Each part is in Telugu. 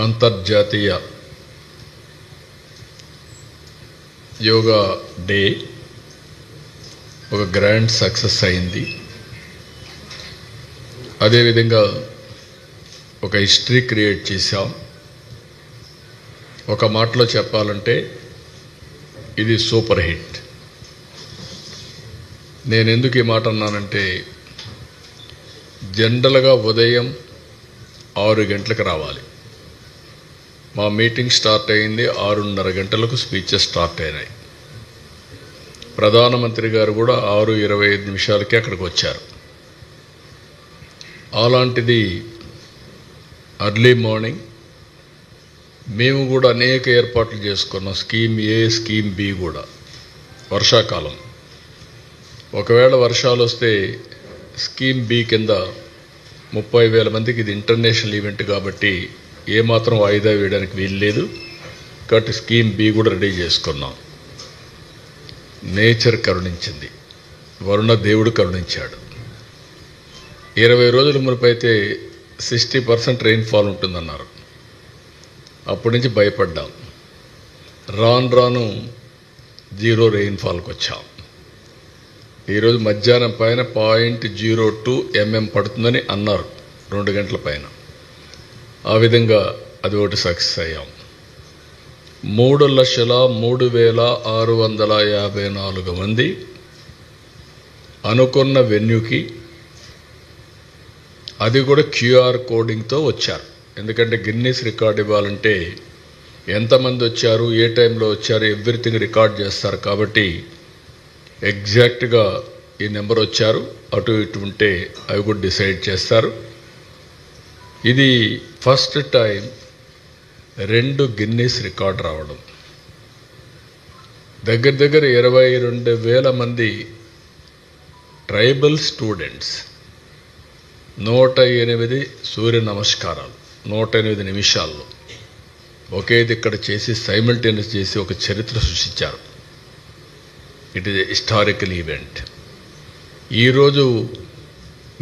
అంతర్జాతీయ యోగా డే ఒక గ్రాండ్ సక్సెస్ అయింది. అదేవిధంగా ఒక హిస్టరీ క్రియేట్ చేశాం. ఒక మాటలో చెప్పాలంటే ఇది సూపర్ హిట్. నేను ఎందుకు ఈ మాట అన్నానంటే, జనరల్గా ఉదయం 6 గంటలకు రావాలి. మా మీటింగ్ స్టార్ట్ అయింది 6:30 గంటలకు. స్పీచెస్ స్టార్ట్ అయినాయి. ప్రధానమంత్రి గారు కూడా 6:25 అక్కడికి వచ్చారు. అలాంటిది అర్లీ మార్నింగ్ మేము కూడా అనేక ఏర్పాట్లు చేసుకున్నాం. స్కీమ్ ఏ, స్కీమ్ బి కూడా. వర్షాకాలం, ఒకవేళ వర్షాలు వస్తే స్కీమ్ బి కింద 30,000 మందికి ఇది ఇంటర్నేషనల్ ఈవెంట్ కాబట్టి ఏమాత్రం వాయిదా వేయడానికి వీల్లేదు. కాబట్టి స్కీమ్ బి కూడా రెడీ చేసుకున్నాం. నేచర్ కరుణించింది, వరుణ దేవుడు కరుణించాడు. 20 రోజుల మునుపైతే 60% రెయిన్ఫాల్ ఉంటుందన్నారు. అప్పటి నుంచి భయపడ్డాం. రాను రాను 0 రెయిన్ఫాల్కి వచ్చాం. ఈరోజు మధ్యాహ్నం పైన 0.02 mm పడుతుందని అన్నారు 2 గంటల పైన. ఆ విధంగా అది ఒకటి సక్సెస్ అయ్యాం. 3,03,654 మంది అనుకున్న వెన్యూకి, అది కూడా క్యూఆర్ కోడింగ్తో వచ్చారు. ఎందుకంటే గిన్నీస్ రికార్డ్ ఇవ్వాలంటే ఎంతమంది వచ్చారు, ఏ టైంలో వచ్చారు, ఎవ్రీథింగ్ రికార్డ్ చేస్తారు. కాబట్టి ఎగ్జాక్ట్గా ఈ నెంబర్ వచ్చారు, అటు ఇటు ఉంటే అవి కూడా డిసైడ్ చేస్తారు. ఇది ఫస్ట్ టైం 2 గిన్నీస్ రికార్డ్ రావడం. దగ్గర 22,000 మంది ట్రైబల్ స్టూడెంట్స్ 108 సూర్య నమస్కారాలు 108 నిమిషాల్లో ఒకేది ఇక్కడ చేసి సైమల్టేనియస్ చేసి ఒక చరిత్ర సృష్టించారు. It is a historical event. ఈరోజు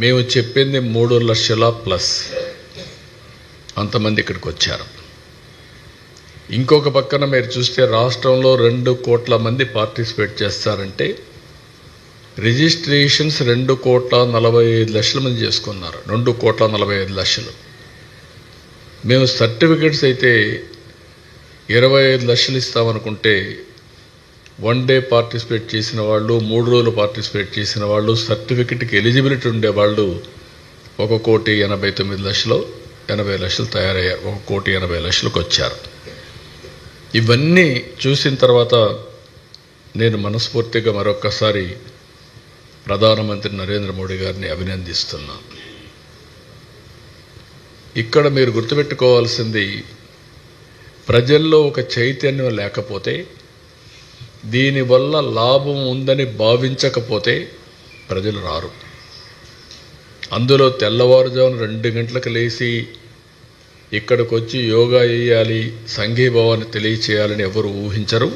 మేము చెప్పింది 3 లక్షల ప్లస్ అంతమంది ఇక్కడికి వచ్చారు. ఇంకొక పక్కన మీరు చూస్తే రాష్ట్రంలో 2 కోట్ల మంది పార్టిసిపేట్ చేస్తారంటే రిజిస్ట్రేషన్స్ 2,45,00,000 మంది చేసుకున్నారు. 2,45,00,000. మేము సర్టిఫికెట్స్ అయితే 25 లక్షలు ఇస్తామనుకుంటే 1 డే పార్టిసిపేట్ చేసిన వాళ్ళు, 3 రోజులు పార్టిసిపేట్ చేసిన వాళ్ళు, సర్టిఫికెట్కి ఎలిజిబిలిటీ ఉండేవాళ్ళు 1,89,00,000, 80 లక్షలు తయారయ్యారు. 1,80,00,000కి వచ్చారు. ఇవన్నీ చూసిన తర్వాత నేను మనస్ఫూర్తిగా మరొక్కసారి ప్రధానమంత్రి నరేంద్ర మోడీ గారిని అభినందిస్తున్నాను. ఇక్కడ మీరు గుర్తుపెట్టుకోవాల్సింది, ప్రజల్లో ఒక చైతన్యం లేకపోతే, దీనివల్ల లాభం ఉందని భావించకపోతే ప్రజలు రారు. అందులో తెల్లవారుజామున 2 గంటలకు లేచి ఇక్కడికి వచ్చి యోగా చేయాలి, సంఘీభావాన్ని తెలియచేయాలని ఎవరు ఊహించరు,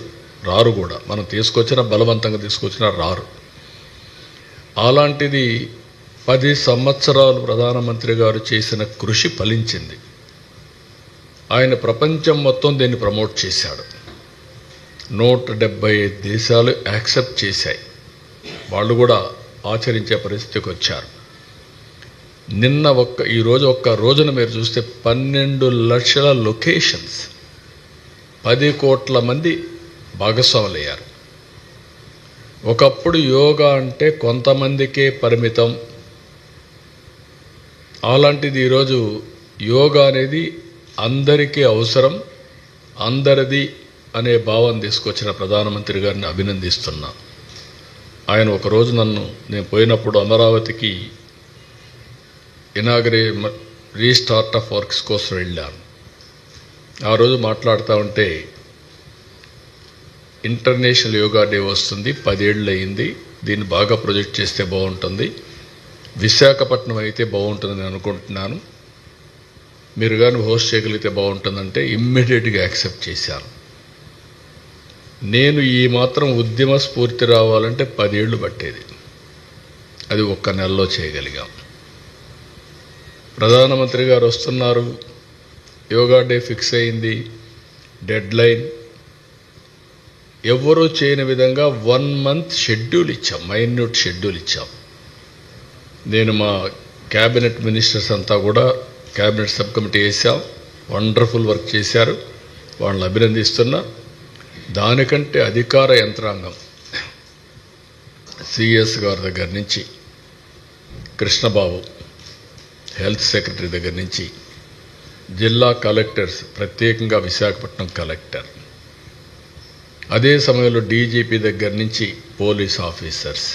రారు కూడా. మనం తీసుకొచ్చినా, బలవంతంగా తీసుకొచ్చినా రారు. అలాంటిది 10 సంవత్సరాలు ప్రధానమంత్రి గారు చేసిన కృషి ఫలించింది. ఆయన ప్రపంచం మొత్తం దీన్ని ప్రమోట్ చేశాడు. 175 దేశాలు యాక్సెప్ట్ చేశాయి. వాళ్ళు కూడా ఆచరించే పరిస్థితికి వచ్చారు. ఈరోజు ఒక్క రోజున మీరు చూస్తే 12 లక్షల లొకేషన్స్, 10 కోట్ల మంది భాగస్వాములయ్యారు. ఒకప్పుడు యోగా అంటే కొంతమందికే పరిమితం. అలాంటిది ఈరోజు యోగా అనేది అందరికీ అవసరం, అందరిది అనే భావం తీసుకొచ్చిన ప్రధానమంత్రి గారిని అభినందిస్తున్నా. ఆయన ఒకరోజు నేను పోయినప్పుడు అమరావతికి రీస్టార్ట్ ఆఫ్ వర్క్స్ కోసం వెళ్ళాను. ఆ రోజు మాట్లాడుతూ ఉంటే, ఇంటర్నేషనల్ యోగా డే వస్తుంది, 10 ఏళ్ళు అయింది, దీన్ని బాగా ప్రొజెక్ట్ చేస్తే బాగుంటుంది, విశాఖపట్నం అయితే బాగుంటుందని అనుకుంటున్నాను, మీరు కానీ హోస్ట్ చేయగలిగితే బాగుంటుందంటే ఇమ్మీడియట్గా యాక్సెప్ట్ చేశాను. నేను ఈ మాత్రం ఉద్యమ స్ఫూర్తి రావాలంటే 10 ఏళ్ళు పట్టేది, అది 1 నెలలో చేయగలిగాం. ప్రధానమంత్రి గారు వస్తున్నారు, యోగా డే ఫిక్స్ అయింది, డెడ్ లైన్. ఎవరూ చేయని విధంగా 1 month షెడ్యూల్ ఇచ్చాం, మైన్యూట్ షెడ్యూల్ ఇచ్చాం. నేను మా క్యాబినెట్ మినిస్టర్స్ అంతా కూడా క్యాబినెట్ సబ్ కమిటీ వేసాం, వండర్ఫుల్ వర్క్ చేశారు, వాళ్ళని అభినందిస్తున్నా. దానికంటే అధికార యంత్రాంగం సిఎస్ గారి దగ్గర నుంచి, కృష్ణబాబు హెల్త్ సెక్రటరీ దగ్గర నుంచి, జిల్లా కలెక్టర్స్, ప్రత్యేకంగా విశాఖపట్నం కలెక్టర్, అదే సమయంలో డీజీపీ దగ్గర నుంచి పోలీస్ ఆఫీసర్స్,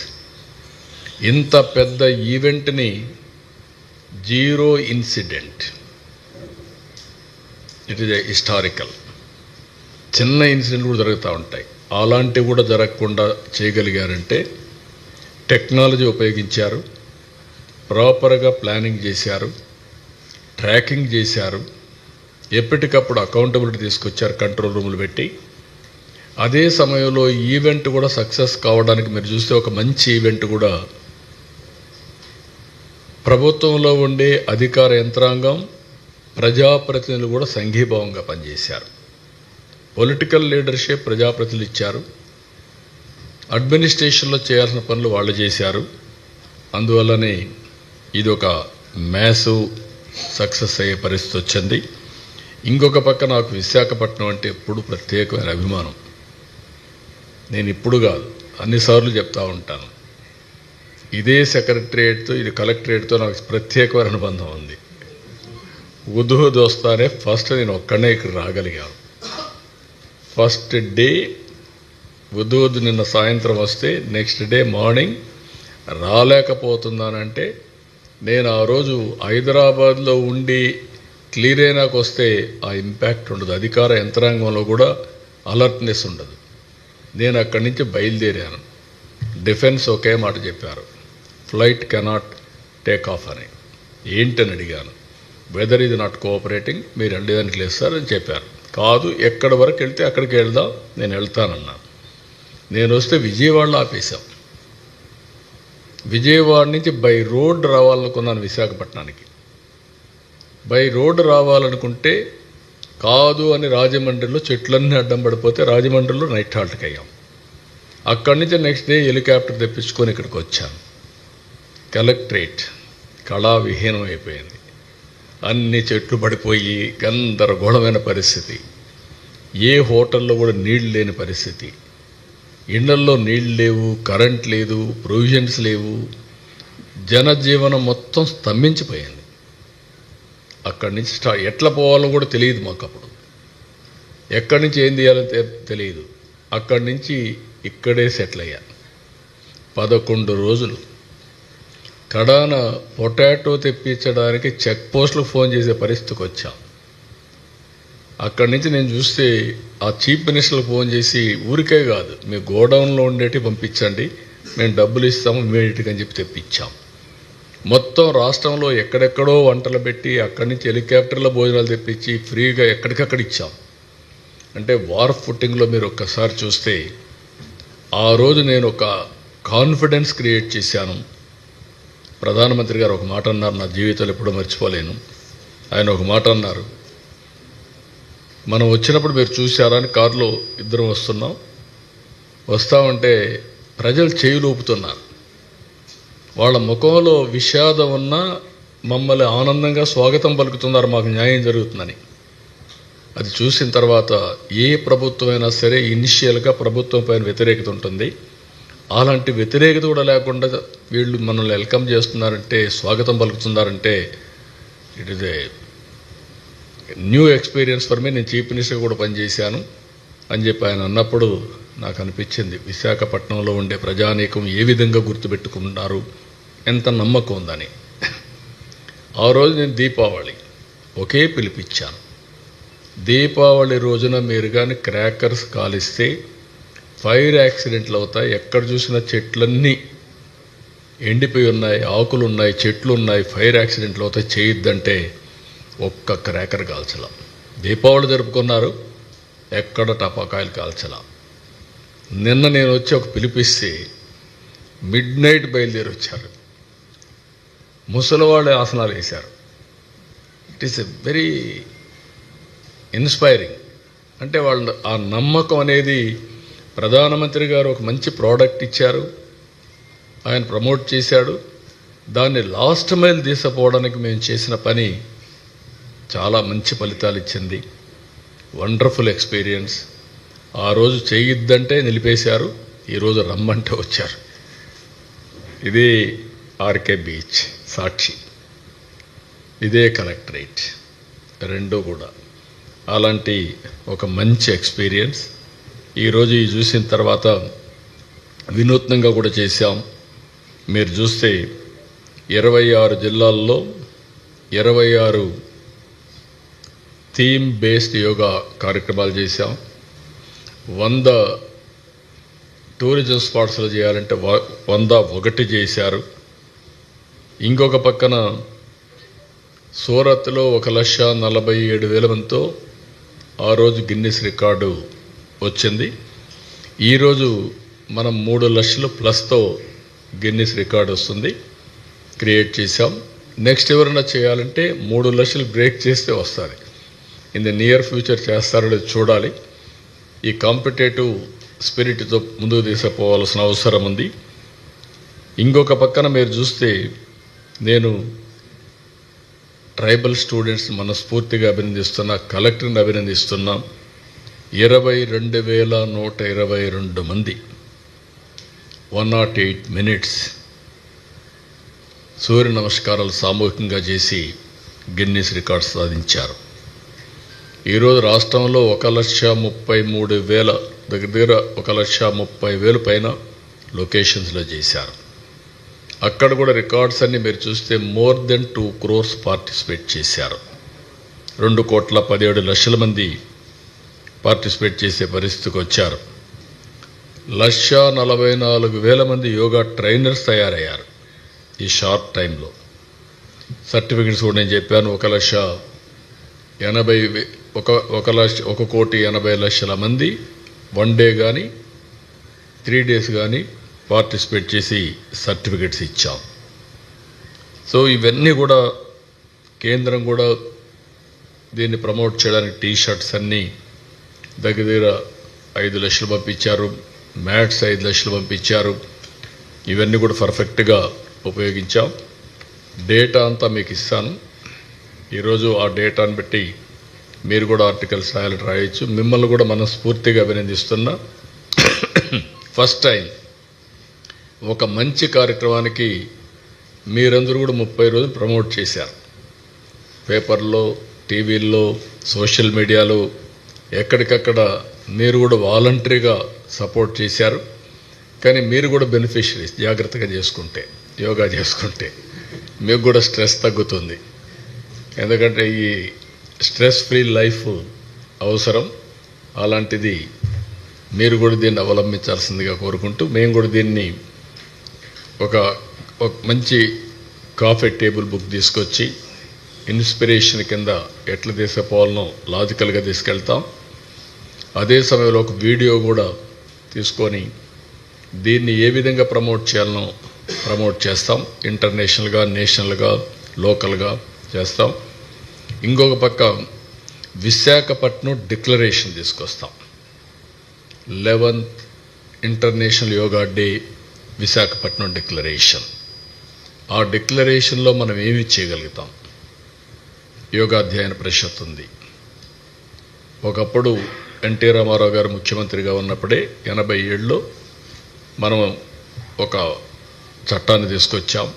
ఇంత పెద్ద ఈవెంట్ని 0 ఇన్సిడెంట్, ఇట్ ఈజ్ హిస్టారికల్. చిన్న ఇన్సిడెంట్ కూడా జరుగుతూ ఉంటాయి, అలాంటివి కూడా జరగకుండా చేయగలిగారంటే టెక్నాలజీ ఉపయోగించారు, ప్రాపర్గా ప్లానింగ్ చేశారు, ట్రాకింగ్ చేశారు, ఎప్పటికప్పుడు అకౌంటబిలిటీ తీసుకొచ్చారు కంట్రోల్ రూములు పెట్టి. అదే సమయంలో ఈవెంట్ కూడా సక్సెస్ కావడానికి మీరు చూస్తే ఒక మంచి ఈవెంట్ కూడా ప్రభుత్వంలో ఉండే అధికార యంత్రాంగం, ప్రజాప్రతినిధులు కూడా సంఘీభావంగా పనిచేశారు. పొలిటికల్ లీడర్షిప్ ప్రజాప్రతినిధులు ఇచ్చారు, అడ్మినిస్ట్రేషన్లో చేయాల్సిన పనులు వాళ్ళు చేశారు. అందువల్లనే ఇది ఒక మ్యాసివ్ సక్సెస్ అయ్యే పరిస్థితి వచ్చింది. ఇంకొక పక్క నాకు విశాఖపట్నం అంటే ఎప్పుడు ప్రత్యేకమైన అభిమానం. నేను ఇప్పుడు కాదు, అన్నిసార్లు చెప్తా ఉంటాను, ఇదే సెక్రటరియేట్తో, ఇది కలెక్టరేట్తో నాకు ప్రత్యేకమైన అనుబంధం ఉంది. ఉదూహుద్ వస్తానే ఫస్ట్ నేను ఒక్కడే ఇక్కడ రాగలిగాను. ఫస్ట్ డే ఉదూహుద్ నిన్న సాయంత్రం వస్తే నెక్స్ట్ డే మార్నింగ్ రాలేకపోతున్నానంటే, నేను ఆ రోజు హైదరాబాద్లో ఉండి క్లియర్ అయినాకు వస్తే ఆ ఇంపాక్ట్ ఉండదు, అధికార యంత్రాంగంలో కూడా అలర్ట్నెస్ ఉండదు. నేను అక్కడి నుంచి బయలుదేరాను. డిఫెన్స్ ఒకే మాట చెప్పారు, ఫ్లైట్ కెనాట్ టేక్ ఆఫ్ అని. ఏంటని అడిగాను. వెదర్ ఇది నాట్ కోఆపరేటింగ్, మీరు వెళ్ళేదానికి లేదు సార్ అని చెప్పారు. కాదు, ఎక్కడి వరకు వెళ్తే అక్కడికి వెళ్దాం, నేను వెళ్తానన్నాను. నేను వస్తే విజయవాడలో ఆపేశాం. విజయవాడ నుంచి బై రోడ్ రావాలనుకున్నాను విశాఖపట్నానికి. బై రోడ్ రావాలనుకుంటే కాదు అని రాజమండ్రిలో చెట్లన్నీ అడ్డం పడిపోతే రాజమండ్రిలో నైట్ హాల్ట్కి అయ్యాం. అక్కడి నుంచి నెక్స్ట్ డే హెలికాప్టర్ తెప్పించుకొని ఇక్కడికి వచ్చాను. కలెక్టరేట్ కళావిహీనం అయిపోయింది, అన్ని చెట్లు పడిపోయి గందరగోళమైన పరిస్థితి, ఏ హోటల్లో కూడా నీళ్ళు లేని పరిస్థితి, ఇళ్లల్లో నీళ్ళు లేవు, కరెంట్ లేదు, ప్రొవిజన్స్ లేవు, జనజీవనం మొత్తం స్తంభించిపోయింది. అక్కడి నుంచి ఎట్లా పోవాలో కూడా తెలియదు మాకు. అప్పుడు ఎక్కడి నుంచి ఏం చేయాలో తెలియదు. అక్కడి నుంచి ఇక్కడే సెటిల్ అయ్యా. 11 రోజులు కడాన పొటాటో తెప్పించడానికి చెక్ పోస్టులకు ఫోన్ చేసే పరిస్థితికి వచ్చాం. అక్కడి నుంచి నేను చూస్తే ఆ చీఫ్ మినిస్టర్లకు ఫోన్ చేసి, ఊరికే కాదు మీ గోడౌన్లో ఉండేటి పంపించండి, మేము డబ్బులు ఇస్తాము ఇమీడియట్గా అని చెప్పి తెప్పించాం. మొత్తం రాష్ట్రంలో ఎక్కడెక్కడో వంటలు పెట్టి అక్కడి నుంచి హెలికాప్టర్లో భోజనాలు తెప్పించి ఫ్రీగా ఎక్కడికక్కడ ఇచ్చాం. అంటే వార్ ఫుట్టింగ్లో మీరు ఒక్కసారి చూస్తే ఆ రోజు నేను ఒక కాన్ఫిడెన్స్ క్రియేట్ చేశాను. ప్రధానమంత్రి గారు ఒక మాట అన్నారు, నా జీవితంలో ఎప్పుడూ మర్చిపోలేను. ఆయన ఒక మాట అన్నారు, మనం వచ్చినప్పుడు మీరు చూశారా అని కారులో ఇద్దరం వస్తామంటే ప్రజలు చేయి ఊపుతున్నారు, వాళ్ళ ముఖంలో విషాదం ఉన్నా మమ్మల్ని ఆనందంగా స్వాగతం పలుకుతున్నారు, మాకు న్యాయం జరుగుతుందని. అది చూసిన తర్వాత ఏ ప్రభుత్వమైనా సరే ఇనిషియల్గా ప్రభుత్వం పైన వ్యతిరేకత ఉంటుంది. అలాంటి వ్యతిరేకత కూడా లేకుండా వీళ్ళు మనల్ని వెల్కమ్ చేస్తున్నారంటే, స్వాగతం పలుకుతున్నారంటే it is a new experience for me. నేను చీఫ్ మినిస్టర్ కూడా పనిచేశాను అని చెప్పి ఆయన అన్నప్పుడు నాకు అనిపించింది, విశాఖపట్నంలో ఉండే ప్రజానీకం ఏ విధంగా గుర్తుపెట్టుకున్నారు, ఎంత నమ్మకం ఉందని. ఆ రోజు నేను దీపావళి ఒకే పిలిపించాను. దీపావళి రోజున మీరు కానీ క్రాకర్స్ కాలిస్తే ఫైర్ యాక్సిడెంట్లు అవుతాయి. ఎక్కడ చూసినా చెట్లన్నీ ఎండిపోయి ఉన్నాయి, ఆకులు ఉన్నాయి, చెట్లు ఉన్నాయి, ఫైర్ యాక్సిడెంట్లు అవుతాయి, చేయొద్దంటే ఒక్క క్రాకర్ కాల్చలా. దీపావళి జరుపుకున్నారు, ఎక్కడ టపాకాయలు కాల్చలా. నిన్న నేను వచ్చి ఒక పిలిపిస్తే మిడ్నైట్ బయలుదేరి వచ్చారు. ముసలివాళ్ళ ఆసనాలు వేశారు. It is a very inspiring. అంటే వాళ్ళ ఆ నమ్మకం అనేది ప్రధానమంత్రి గారు ఒక మంచి ప్రోడక్ట్ ఇచ్చారు, ఆయన ప్రమోట్ చేశాడు, దాన్ని లాస్ట్ మైల్ తీసుకుపోవడానికి మేము చేసిన పని చాలా మంచి ఫలితాలు ఇచ్చింది. Wonderful experience. ఆ రోజు చేయొద్దంటే నిలిపేశారు, ఈరోజు రమ్మంటే వచ్చారు. ఇదే ఆర్కే బీచ్ సాక్షి, ఇదే కలెక్టరేట్, రెండూ కూడా అలాంటి ఒక మంచి ఎక్స్పీరియన్స్. ఈరోజు ఈ చూసిన తర్వాత వినూత్నంగా కూడా చేశాం. మీరు చూస్తే 26 జిల్లాల్లో 26 థీమ్ బేస్డ్ యోగా కార్యక్రమాలు చేశాం. 100 టూరిజం స్పాట్స్లో చేయాలంటే 101 చేశారు. ఇంకొక పక్కన సూరత్లో 1,47,000 మందితో ఆ రోజు గిన్నిస్ రికార్డు వచ్చింది. ఈరోజు మనం 3 లక్షలు ప్లస్తో గిన్నిస్ రికార్డు వస్తుంది, క్రియేట్ చేశాం. నెక్స్ట్ ఎవరైనా చేయాలంటే 3 లక్షలు బ్రేక్ చేస్తే వస్తుంది. ఇన్ ద నియర్ ఫ్యూచర్ చేస్తారో చూడాలి. ఈ కాంపిటేటివ్ స్పిరిట్తో ముందుకు తీసుకుపోవాల్సిన అవసరం ఉంది. ఇంకొక పక్కన మీరు చూస్తే నేను ట్రైబల్ స్టూడెంట్స్ మనస్ఫూర్తిగా అభినందిస్తున్నా, కలెక్టర్ని అభినందిస్తున్నా. 22,122 మంది 108 మినిట్స్ సూర్య నమస్కారాలు సామూహికంగా చేసి గిన్నిస్ రికార్డ్ సాధించారు. ఈరోజు రాష్ట్రంలో 1,33,000 దగ్గర 1,30,000 పైన లొకేషన్స్లో చేశారు. అక్కడ కూడా రికార్డ్స్ అన్ని మీరు చూస్తే మోర్ దెన్ 2 crores పార్టిసిపేట్ చేశారు. 2,17,00,000 మంది పార్టిసిపేట్ చేసే పరిస్థితికి వచ్చారు. 1,44,000 మంది యోగా ట్రైనర్స్ తయారయ్యారు ఈ షార్ట్ టైంలో. సర్టిఫికెట్స్ కూడా నేను చెప్పాను. 1,80,00,000 మంది 1 డే కానీ 3 days కానీ పార్టిసిపేట్ చేసి సర్టిఫికెట్స్ ఇచ్చాం. సో ఇవన్నీ కూడా కేంద్రం కూడా దీన్ని ప్రమోట్ చేయడానికి టీషర్ట్స్ అన్నీ దగ్గర 5 లక్షలు పంపించారు, మ్యాట్స్ 5 లక్షలు పంపించారు. ఇవన్నీ కూడా పర్ఫెక్ట్గా ఉపయోగించాం. డేటా అంతా మీకు ఇస్తాను. ఈరోజు ఆ డేటాను బట్టి మీరు కూడా ఆర్టికల్స్ రాయొచ్చు. మిమ్మల్ని కూడా మనస్ఫూర్తిగా అభినందిస్తున్నా. ఫస్ట్ టైం ఒక మంచి కార్యక్రమానికి మీరందరూ కూడా 30 రోజులు ప్రమోట్ చేశారు. పేపర్లో, టీవీల్లో, సోషల్ మీడియాలో ఎక్కడికక్కడ మీరు కూడా వాలంటరీగా సపోర్ట్ చేశారు. కానీ మీరు కూడా బెనిఫిషరీస్. జాగ్రత్తగా చేసుకుంటే, యోగా చేసుకుంటే మీకు కూడా స్ట్రెస్ తగ్గుతుంది. ఎందుకంటే ఈ స్ట్రెస్ ఫ్రీ లైఫ్ అవసరం. అలాంటిది మీరు కూడా దీన్ని అవలంబించాల్సిందిగా కోరుకుంటూ, మేము కూడా దీన్ని ఒక మంచి కాఫీ టేబుల్ బుక్ తీసుకొచ్చి ఇన్స్పిరేషన్ కింద ఎట్లా తీసుకుపోవాలనో లాజికల్గా తీసుకెళ్తాం. అదే సమయంలో ఒక వీడియో కూడా తీసుకొని దీన్ని ఏ విధంగా ప్రమోట్ చేయాలనో ప్రమోట్ చేస్తాం. ఇంటర్నేషనల్గా, నేషనల్గా, లోకల్గా చేస్తాం. ఇంకొక పక్క విశాఖపట్నం డిక్లరేషన్ తీసుకొస్తాం. 11th international yoga day Visakhapatnam declaration. ఆ డిక్లరేషన్లో మనం ఏమి చేయగలుగుతాం? యోగా అధ్యయన పరిషత్ ఉంది. ఒకప్పుడు ఎన్టీ రామారావు గారు ముఖ్యమంత్రిగా ఉన్నప్పుడే 87లో మనం ఒక చట్టాన్ని తీసుకొచ్చాం.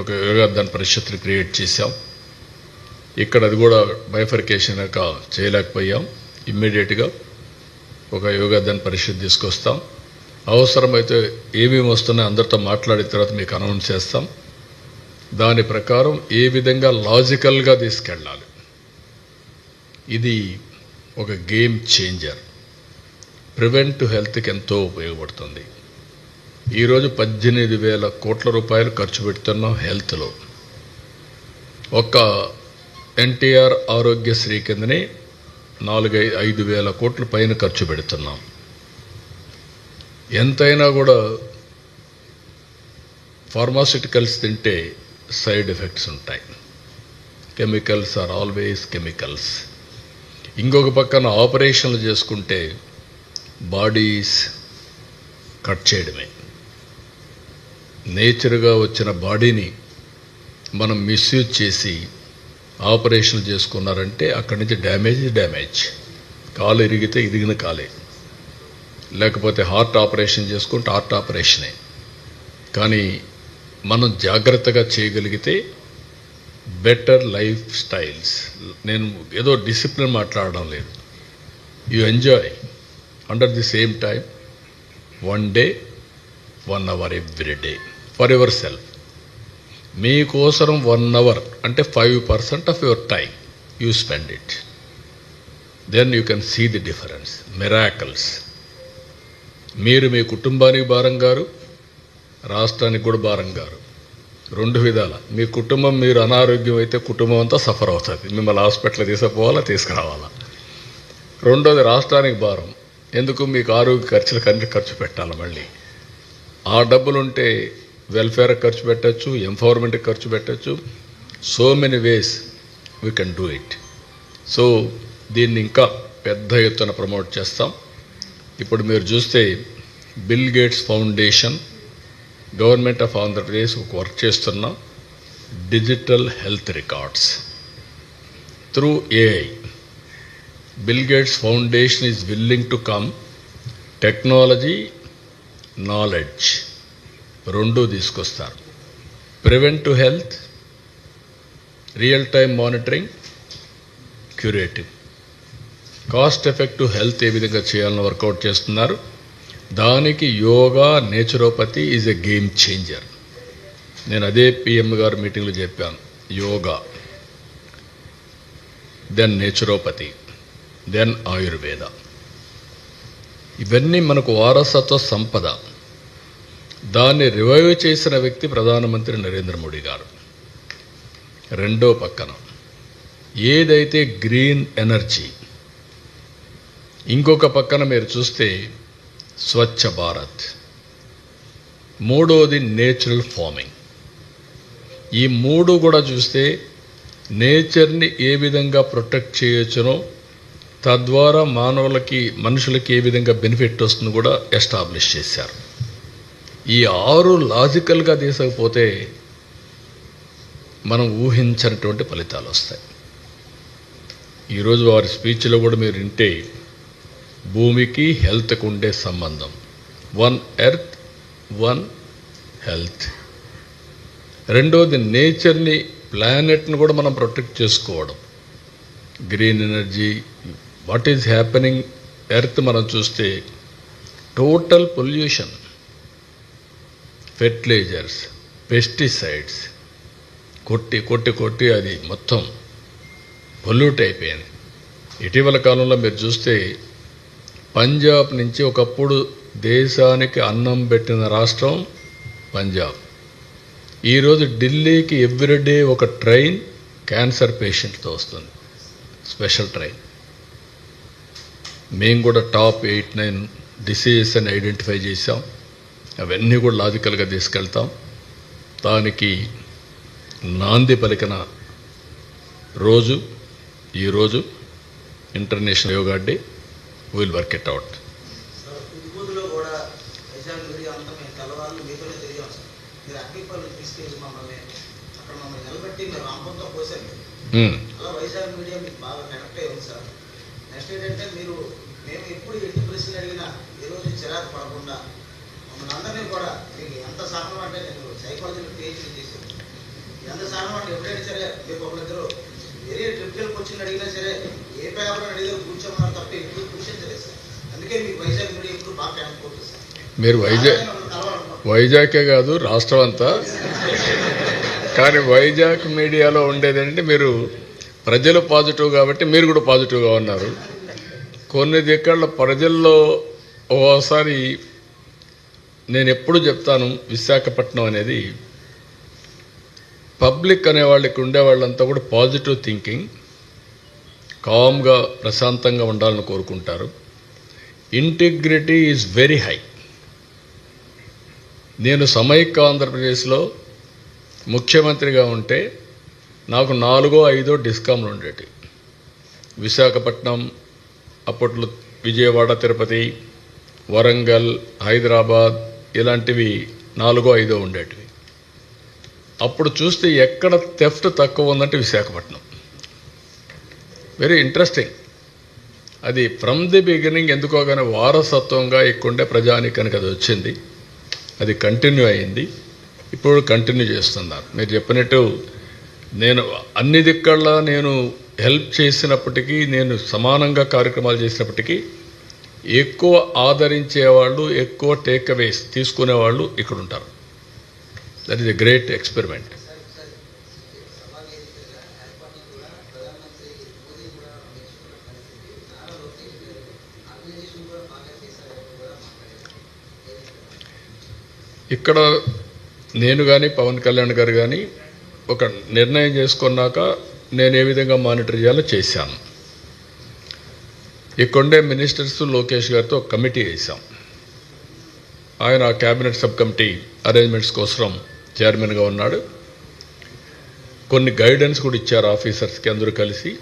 ఒక యోగా అధ్యయన పరిషత్ని క్రియేట్ చేశాం. ఇక్కడ అది కూడా బైఫర్కేషన్ చేయలేకపోయాం. ఇమ్మీడియట్గా ఒక యోగా అధ్యయన పరిషత్ తీసుకొస్తాం. అవసరమైతే ఏమేమి వస్తున్నాయో అందరితో మాట్లాడిన తర్వాత మీకు అనౌన్స్ చేస్తాం. దాని ప్రకారం ఏ విధంగా లాజికల్గా తీసుకెళ్ళాలి. ఇది ఒక గేమ్ చేంజర్. ప్రివెంటివ్ హెల్త్కి ఎంతో ఉపయోగపడుతుంది. ఈరోజు 18,000 కోట్ల రూపాయలు ఖర్చు పెడుతున్నాం హెల్త్లో. ఒక్క ఎన్టీఆర్ ఆరోగ్యశ్రీ కిందనే 4-5 కోట్ల పైన ఖర్చు పెడుతున్నాం. ఎంతైనా కూడా ఫార్మాస్యూటికల్స్ తింటే సైడ్ ఎఫెక్ట్స్ ఉంటాయి. Chemicals are always chemicals. ఇంకొక పక్కన ఆపరేషన్లు చేసుకుంటే బాడీస్ కట్ చేయడమే. నేచర్గా వచ్చిన బాడీని మనం మిస్యూజ్ చేసి ఆపరేషన్లు చేసుకున్నారంటే అక్కడి నుంచి డ్యామేజ్. కాలు ఇరిగితే ఇరిగిన కాలే, లేకపోతే హార్ట్ ఆపరేషన్ చేసుకుంటే హార్ట్ ఆపరేషనే. కానీ మనం జాగ్రత్తగా చేయగలిగితే బెటర్ లైఫ్ స్టైల్స్, నేను ఏదో డిసిప్లిన్ మాట్లాడడం లేదు, you enjoy under the same time 1 day 1 hour every day for your self. మీకోసం 1 hour అంటే 5% of your time you spend it. Then you can see the difference, miracles. మీరు మీ కుటుంబానికి భారం గారు, రాష్ట్రానికి కూడా భారం గారు. 2 విధాల. మీ కుటుంబం, మీరు అనారోగ్యం అయితే కుటుంబం అంతా సఫర్ అవుతుంది, మిమ్మల్ని హాస్పిటల్ తీసుకుపోవాలా, తీసుకురావాలా. రెండోది రాష్ట్రానికి భారం, ఎందుకు మీకు ఆరోగ్య ఖర్చులకు ఖర్చు పెట్టాలి. మళ్ళీ ఆ డబ్బులుంటే వెల్ఫేర్కి ఖర్చు పెట్టచ్చు, ఎంపవర్మెంట్కి ఖర్చు పెట్టచ్చు. So many ways we can do it. So దీన్ని ఇంకా పెద్ద ఎత్తున ప్రమోట్ చేస్తాం. ఇప్పుడు మీరు చూస్తే Bill Gates Foundation, government of Andhra Pradesh ఒక వర్క్ చేస్తున్న digital health records through AI. Bill Gates Foundation is willing to come. Technology, knowledge 2 తీసుకొస్తారు. Preventive health, real time monitoring, curative. Cost effective health ఏ విధంగా చేయాలని వర్కౌట్ చేస్తున్నారు. దానికి yoga, naturopathy is a game changer. నేను అదే పిఎం గారు మీటింగ్లో చెప్పాను. Yoga, then naturopathy, then Ayurveda. ఇవన్నీ మనకు వారసత్వ సంపద. దాన్ని రివైవ్ చేసిన వ్యక్తి ప్రధానమంత్రి నరేంద్ర మోడీ గారు. రెండో పక్కన ఏదైతే గ్రీన్ ఎనర్జీ, ఇంకొక పక్కన మీరు చూస్తే స్వచ్ఛ భారత్, మూడోది నేచురల్ ఫార్మింగ్. ఈ 3 కూడా చూస్తే నేచర్ని ఏ విధంగా ప్రొటెక్ట్ చేయొచ్చునో, తద్వారా మనుషులకి ఏ విధంగా బెనిఫిట్ వస్తుందో కూడా ఎస్టాబ్లిష్ చేశారు. ఈ 6 లాజికల్గా తీసుకపోతే మనం ఊహించినటువంటి ఫలితాలు వస్తాయి. ఈరోజు వారి స్పీచ్లో కూడా మీరు వింటే భూమికి హెల్త్కు ఉండే సంబంధం, 1 ఎర్త్ 1 హెల్త్. రెండోది నేచర్ని, ప్లానెట్ని కూడా మనం ప్రొటెక్ట్ చేసుకోవడం. Green energy, what is happening earth మనం చూస్తే టోటల్ పొల్యూషన్, ఫెర్టిలైజర్స్, పెస్టిసైడ్స్ కొట్టి అది మొత్తం పొల్యూట్ అయిపోయింది. ఇటీవల కాలంలో మీరు చూస్తే పంజాబ్ నుంచి, ఒకప్పుడు దేశానికి అన్నం పెట్టిన రాష్ట్రం పంజాబ్, ఈరోజు ఢిల్లీకి ఎవ్రీడే ఒక ట్రైన్ క్యాన్సర్ పేషెంట్తో వస్తుంది, స్పెషల్ ట్రైన్. మేము కూడా టాప్ 8-9 డిసీజెస్ అని ఐడెంటిఫై చేసాం. అవన్నీ కూడా లాజికల్గా తీసుకెళ్తాం. దానికి నాంది పలికిన రోజు ఈరోజు international yoga day. Will work it out. మీరు వైజాగే కాదు, రాష్ట్రం అంతా. కానీ వైజాగ్ మీడియాలో ఉండేదంటే మీరు ప్రజలు పాజిటివ్ కాబట్టి మీరు కూడా పాజిటివ్గా ఉన్నారు. కొన్ని దిక్కల ప్రజల్లో ఓసారి నేను ఎప్పుడు చెప్తాను, విశాఖపట్నం అనేది పబ్లిక్ అనేవాళ్ళకి ఉండేవాళ్ళంతా కూడా పాజిటివ్ థింకింగ్, కామ్గా ప్రశాంతంగా ఉండాలని కోరుకుంటారు. Integrity is very high. నేను సమైక్య ఆంధ్రప్రదేశ్లో ముఖ్యమంత్రిగా ఉంటే నాకు 4-5 డిస్కామ్లు ఉండేవి. విశాఖపట్నం, అప్పట్లో విజయవాడ, తిరుపతి, వరంగల్, హైదరాబాద్ ఇలాంటివి 4-5 ఉండేటివి. అప్పుడు చూస్తే ఎక్కడ థెఫ్ట్ తక్కువ ఉందంటే విశాఖపట్నం. Very interesting. అది ఫ్రమ్ ది బిగినింగ్ ఎందుకో కానీ వారసత్వంగా ఇక్కడుండే ప్రజానికానికి అది వచ్చింది. అది కంటిన్యూ అయింది. ఇప్పుడు కంటిన్యూ చేస్తున్నారు. మీరు చెప్పినట్టు నేను అన్ని దిక్కల్లా నేను హెల్ప్ చేసినప్పటికీ, నేను సమానంగా కార్యక్రమాలు చేసినప్పటికీ ఎక్కువ ఆదరించేవాళ్ళు, ఎక్కువ టేక్ అవేస్ తీసుకునేవాళ్ళు ఇక్కడ ఉంటారు. That is a great experiment. ఇక్కడ నేను కానీ పవన్ కళ్యాణ్ గారు కానీ ఒక నిర్ణయం చేసుకున్నాక నేను ఏ విధంగా మానిటర్ చేయాలో చేశాను. ఇక్కడే మినిస్టర్స్ లోకేష్ గారితో ఒక కమిటీ వేసాం. ఆయన క్యాబినెట్ సబ్ కమిటీ అరేంజ్మెంట్స్ కోసం చైర్మన్గా ఉన్నాడు. కొన్ని గైడెన్స్ కూడా ఇచ్చారు ఆఫీసర్స్కి అందరూ కలిసి.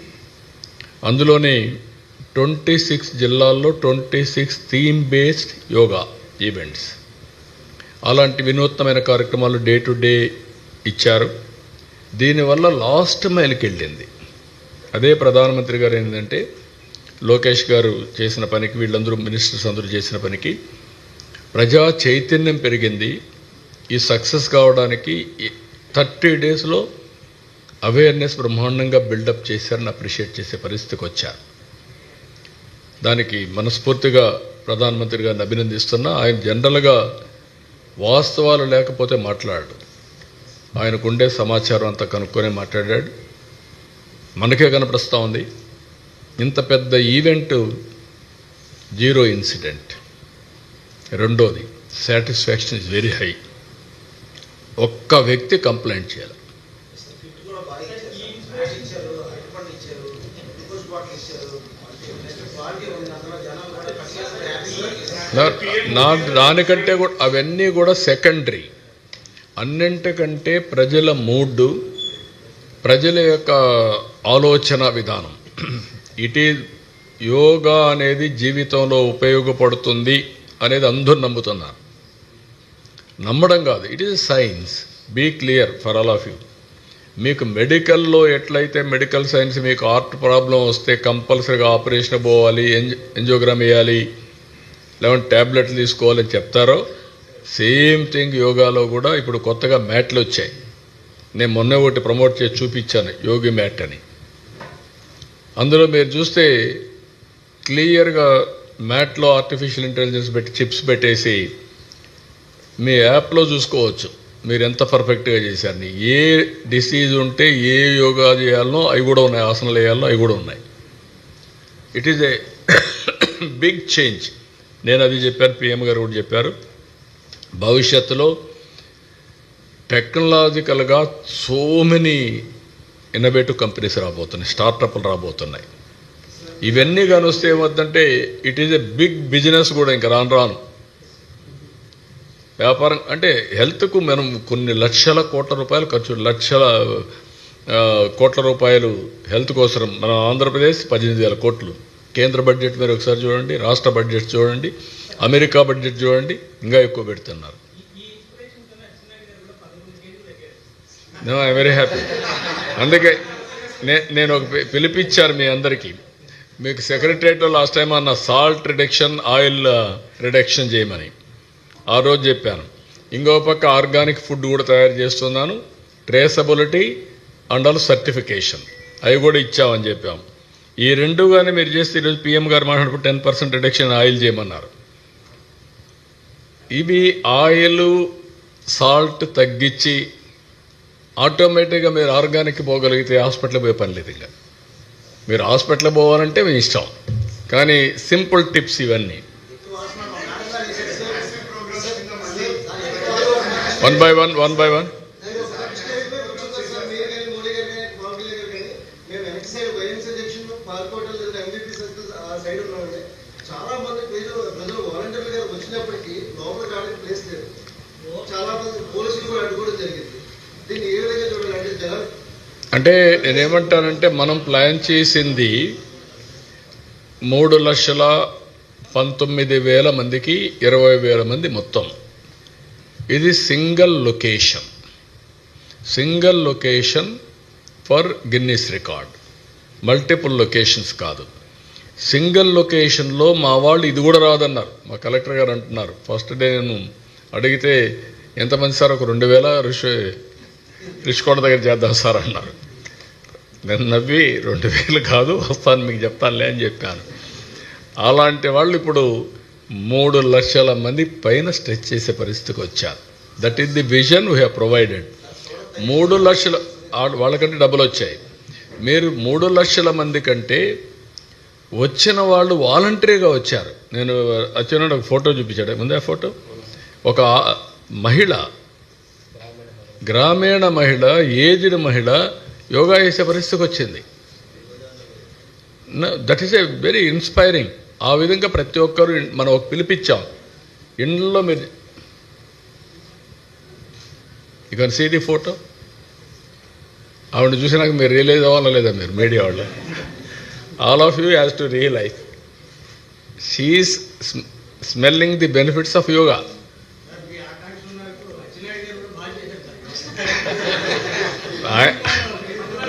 అందులోనే 26 జిల్లాల్లో 26 థీమ్ బేస్డ్ యోగా ఈవెంట్స్, అలాంటి వినూత్నమైన కార్యక్రమాలు డే టు డే ఇచ్చారు. దీనివల్ల లాస్ట్ మైల్కి వెళ్ళింది. అదే ప్రధానమంత్రి గారు ఏంటంటే లోకేష్ గారు చేసిన పనికి, వీళ్ళందరూ మినిస్టర్స్ అందరూ చేసిన పనికి ప్రజా చైతన్యం పెరిగింది. ఈ సక్సెస్ కావడానికి 30 డేస్లో అవేర్నెస్ బ్రహ్మాండంగా బిల్డప్ చేశారని అప్రిషియేట్ చేసే పరిస్థితికి వచ్చారు. దానికి మనస్ఫూర్తిగా ప్రధానమంత్రి గారిని అభినందిస్తున్నా. ఆయన జనరల్గా వాస్తవాలు లేకపోతే మాట్లాడాడు. ఆయనకుండే సమాచారం అంతా కనుక్కొని మాట్లాడాడు. మనకే కనపడుస్తూ ఉంది. ఇంత పెద్ద ఈవెంట్, 0 ఇన్సిడెంట్. రెండోది, సాటిస్ఫాక్షన్ ఇస్ వెరీ హై. ఒక్క వ్యక్తి కంప్లైంట్ చేయాలి. దానికంటే కూడా అవన్నీ కూడా సెకండరీ. అన్నింటికంటే ప్రజల మూడ్, ప్రజల యొక్క ఆలోచన విధానం. ఇట్ ఈజ్ యోగా అనేది జీవితంలో ఉపయోగపడుతుంది అనేది అందరూ నమ్ముతున్నారు. నమ్మడం కాదు, it is science. Be clear for all of you. మీకు మెడికల్లో ఎట్లయితే మెడికల్ సైన్స్ మీకు హార్ట్ ప్రాబ్లం వస్తే కంపల్సరీగా ఆపరేషన్ పోవాలి, ఎంజియోగ్రామ్ వేయాలి, లేదంటే ట్యాబ్లెట్లు తీసుకోవాలని చెప్తారో, సేమ్ థింగ్ యోగాలో కూడా ఇప్పుడు కొత్తగా మ్యాట్లు వచ్చాయి. నేను మొన్న ఒకటి ప్రమోట్ చేసి చూపించాను, యోగి మ్యాట్ అని. అందులో మీరు చూస్తే క్లియర్గా మ్యాట్లో ఆర్టిఫిషియల్ ఇంటెలిజెన్స్ పెట్టి చిప్స్ పెట్టేసి మీ యాప్లో చూసుకోవచ్చు మీరు ఎంత పర్ఫెక్ట్గా చేశారని. ఏ డిసీజ్ ఉంటే ఏ యోగా చేయాలనో అవి కూడా ఉన్నాయి, ఆసనాలు వేయాలనో అవి కూడా ఉన్నాయి. It is a big change. నేను అది చెప్పాను, పిఎం గారు కూడా చెప్పారు. భవిష్యత్తులో టెక్నాలజికల్గా సో మెనీ ఇన్నోవేటివ్ కంపెనీస్ రాబోతున్నాయి, స్టార్టప్లు రాబోతున్నాయి. ఇవన్నీ కానీ వస్తే ఏమవుతుందంటే it is a big business కూడా. ఇంకా రాను వ్యాపారం అంటే హెల్త్కు మనం కొన్ని లక్షల కోట్ల రూపాయలు ఖర్చు, లక్షల కోట్ల రూపాయలు హెల్త్ కోసం. మన ఆంధ్రప్రదేశ్ 18,000 కోట్లు. కేంద్ర బడ్జెట్ మీరు ఒకసారి చూడండి, రాష్ట్ర బడ్జెట్ చూడండి, అమెరికా బడ్జెట్ చూడండి, ఇంకా ఎక్కువ పెడుతున్నారు. I very happy. అందుకే నేను ఒక పిలిపించాను మీ అందరికీ. మీకు సెక్రటరియట్లో లాస్ట్ టైం అన్న సాల్ట్ రిడక్షన్, ఆయిల్ రిడక్షన్ చేయమని ఆ రోజు చెప్పాను. ఇంకో పక్క ఆర్గానిక్ ఫుడ్ కూడా తయారు చేస్తున్నాను, ట్రేసబిలిటీ అండ్ ఆల్ సర్టిఫికేషన్ అవి కూడా ఇచ్చామని చెప్పాము. ఈ రెండు కానీ మీరు చేస్తే ఈరోజు పిఎం గారు మాట్లాడుకుంటే 10% రిడక్షన్ ఆయిల్ చేయమన్నారు. ఇవి ఆయిల్, సాల్ట్ తగ్గించి ఆటోమేటిక్గా మీరు ఆర్గానిక్ పోగలిగితే హాస్పిటల్కి పోయే పని లేదు. ఇంకా మీరు హాస్పిటల్కి పోవాలంటే మీ ఇష్టం, కానీ సింపుల్ టిప్స్ ఇవన్నీ. One by one. చాలా మంది ప్రజలు వాలంటీర్లు గారు వచ్చినప్పటికీ లోపల కావడానికి ప్లేస్ లేదు. చాలా మంది పోలీసులు కూడా అడ్డుకోవడం జరిగింది. దీన్ని ఏ విధంగా చూడాలంటే అంటే నేనేమంటానంటే మనం ప్లాన్ చేసింది 3,19,000 మందికి 20,000 మంది మొత్తం. ఇది single location for Guinness record. Multiple locations కాదు, సింగిల్ లొకేషన్లో. మా వాళ్ళు ఇది కూడా రాదన్నారు. మా కలెక్టర్ గారు అంటున్నారు, ఫస్ట్ డే నేను అడిగితే ఎంతమంది సార్, ఒక 2,000 రిషికోట దగ్గర చేద్దాం సార్ అన్నారు. నేను నవ్వి 2,000 కాదు, వస్తాను మీకు చెప్తానులే అని చెప్పాను. అలాంటి వాళ్ళు ఇప్పుడు 3 లక్షల మంది పైన స్ట్రెచ్ చేసే పరిస్థితికి వచ్చారు. That is the vision we have provided. 3 లక్షల వాళ్ళకంటే డబ్బులు వచ్చాయి. మీరు 3 లక్షల మంది కంటే వచ్చిన వాళ్ళు వాలంటరీగా వచ్చారు. నేను వచ్చిన ఒక ఫోటో చూపించాడు ముందే. ఆ ఫోటో ఒక మహిళ, గ్రామీణ మహిళ, ఏజ్డ్ మహిళ యోగా చేసే పరిస్థితికి వచ్చింది. That is a very inspiring. ఆ విధంగా ప్రతి ఒక్కరు మనం ఒక పిలిపించాం. ఇంట్లో మీరు you can see the photo. ఆవిడ చూసినాక మీరు రియలైజ్ అవ్వాలా లేదా? మీరు మీడియా వాళ్ళు, all of you has to realise she is smelling the benefits of yoga.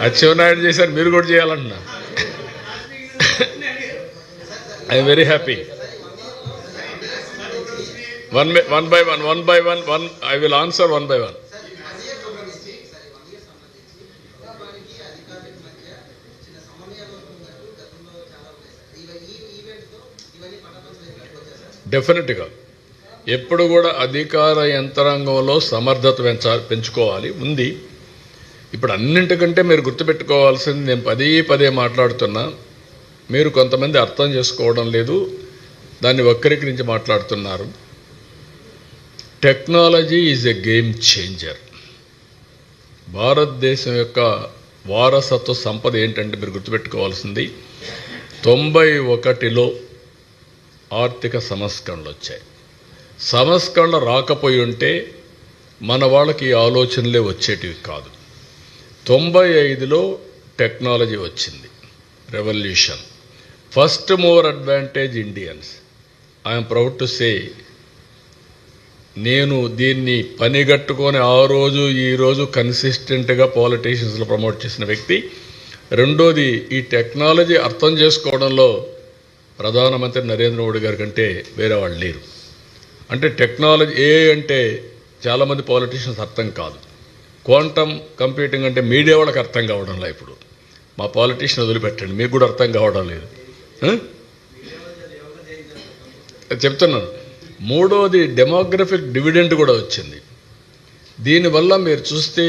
Atchannaidu చేశారు, మీరు కూడా చేయాలంటున్నా. I'm very happy. one by one. I will answer one by one. డెఫినెట్గా ఎప్పుడు కూడా అధికార యంత్రాంగంలో సమర్థత పెంచుకోవాలి ఉంది. ఇప్పుడు అన్నింటికంటే మీరు గుర్తుపెట్టుకోవాల్సింది, నేను పదే మాట్లాడుతున్నా, మీరు కొంతమంది అర్థం చేసుకోవడం లేదు, దాన్ని వక్రీకరించి మాట్లాడుతున్నారు. Technology is a game changer. భారతదేశం యొక్క వారసత్వ సంపద ఏంటంటే మీరు గుర్తుపెట్టుకోవాల్సింది, 91లో ఆర్థిక సంస్కరణలు వచ్చాయి. సంస్కరణలు రాకపోయి ఉంటే మన వాళ్ళకి ఈ ఆలోచనలే వచ్చేటివి కాదు. 95లో టెక్నాలజీ వచ్చింది, revolution. First mover advantage Indians. I'm proud to say, నేను దీన్ని పనిగట్టుకొని ఈరోజు కన్సిస్టెంట్గా పాలిటీషియన్స్లో ప్రమోట్ చేసిన వ్యక్తి. రెండోది, ఈ టెక్నాలజీ అర్థం చేసుకోవడంలో ప్రధానమంత్రి నరేంద్ర మోడీ గారి కంటే వేరే వాళ్ళు లేరు. అంటే టెక్నాలజీ అంటే చాలామంది పాలిటీషియన్స్ అర్థం కాదు. క్వాంటమ్ కంప్యూటింగ్ అంటే మీడియా వాళ్ళకి అర్థం కావడంలో, ఇప్పుడు మా పాలిటీషియన్ వదిలిపెట్టండి, మీకు కూడా అర్థం కావడం లేదు. చెప్తున్నాను. మూడోది, డెమోగ్రఫిక్ డివిడెండ్ కూడా వచ్చింది. దీనివల్ల మీరు చూస్తే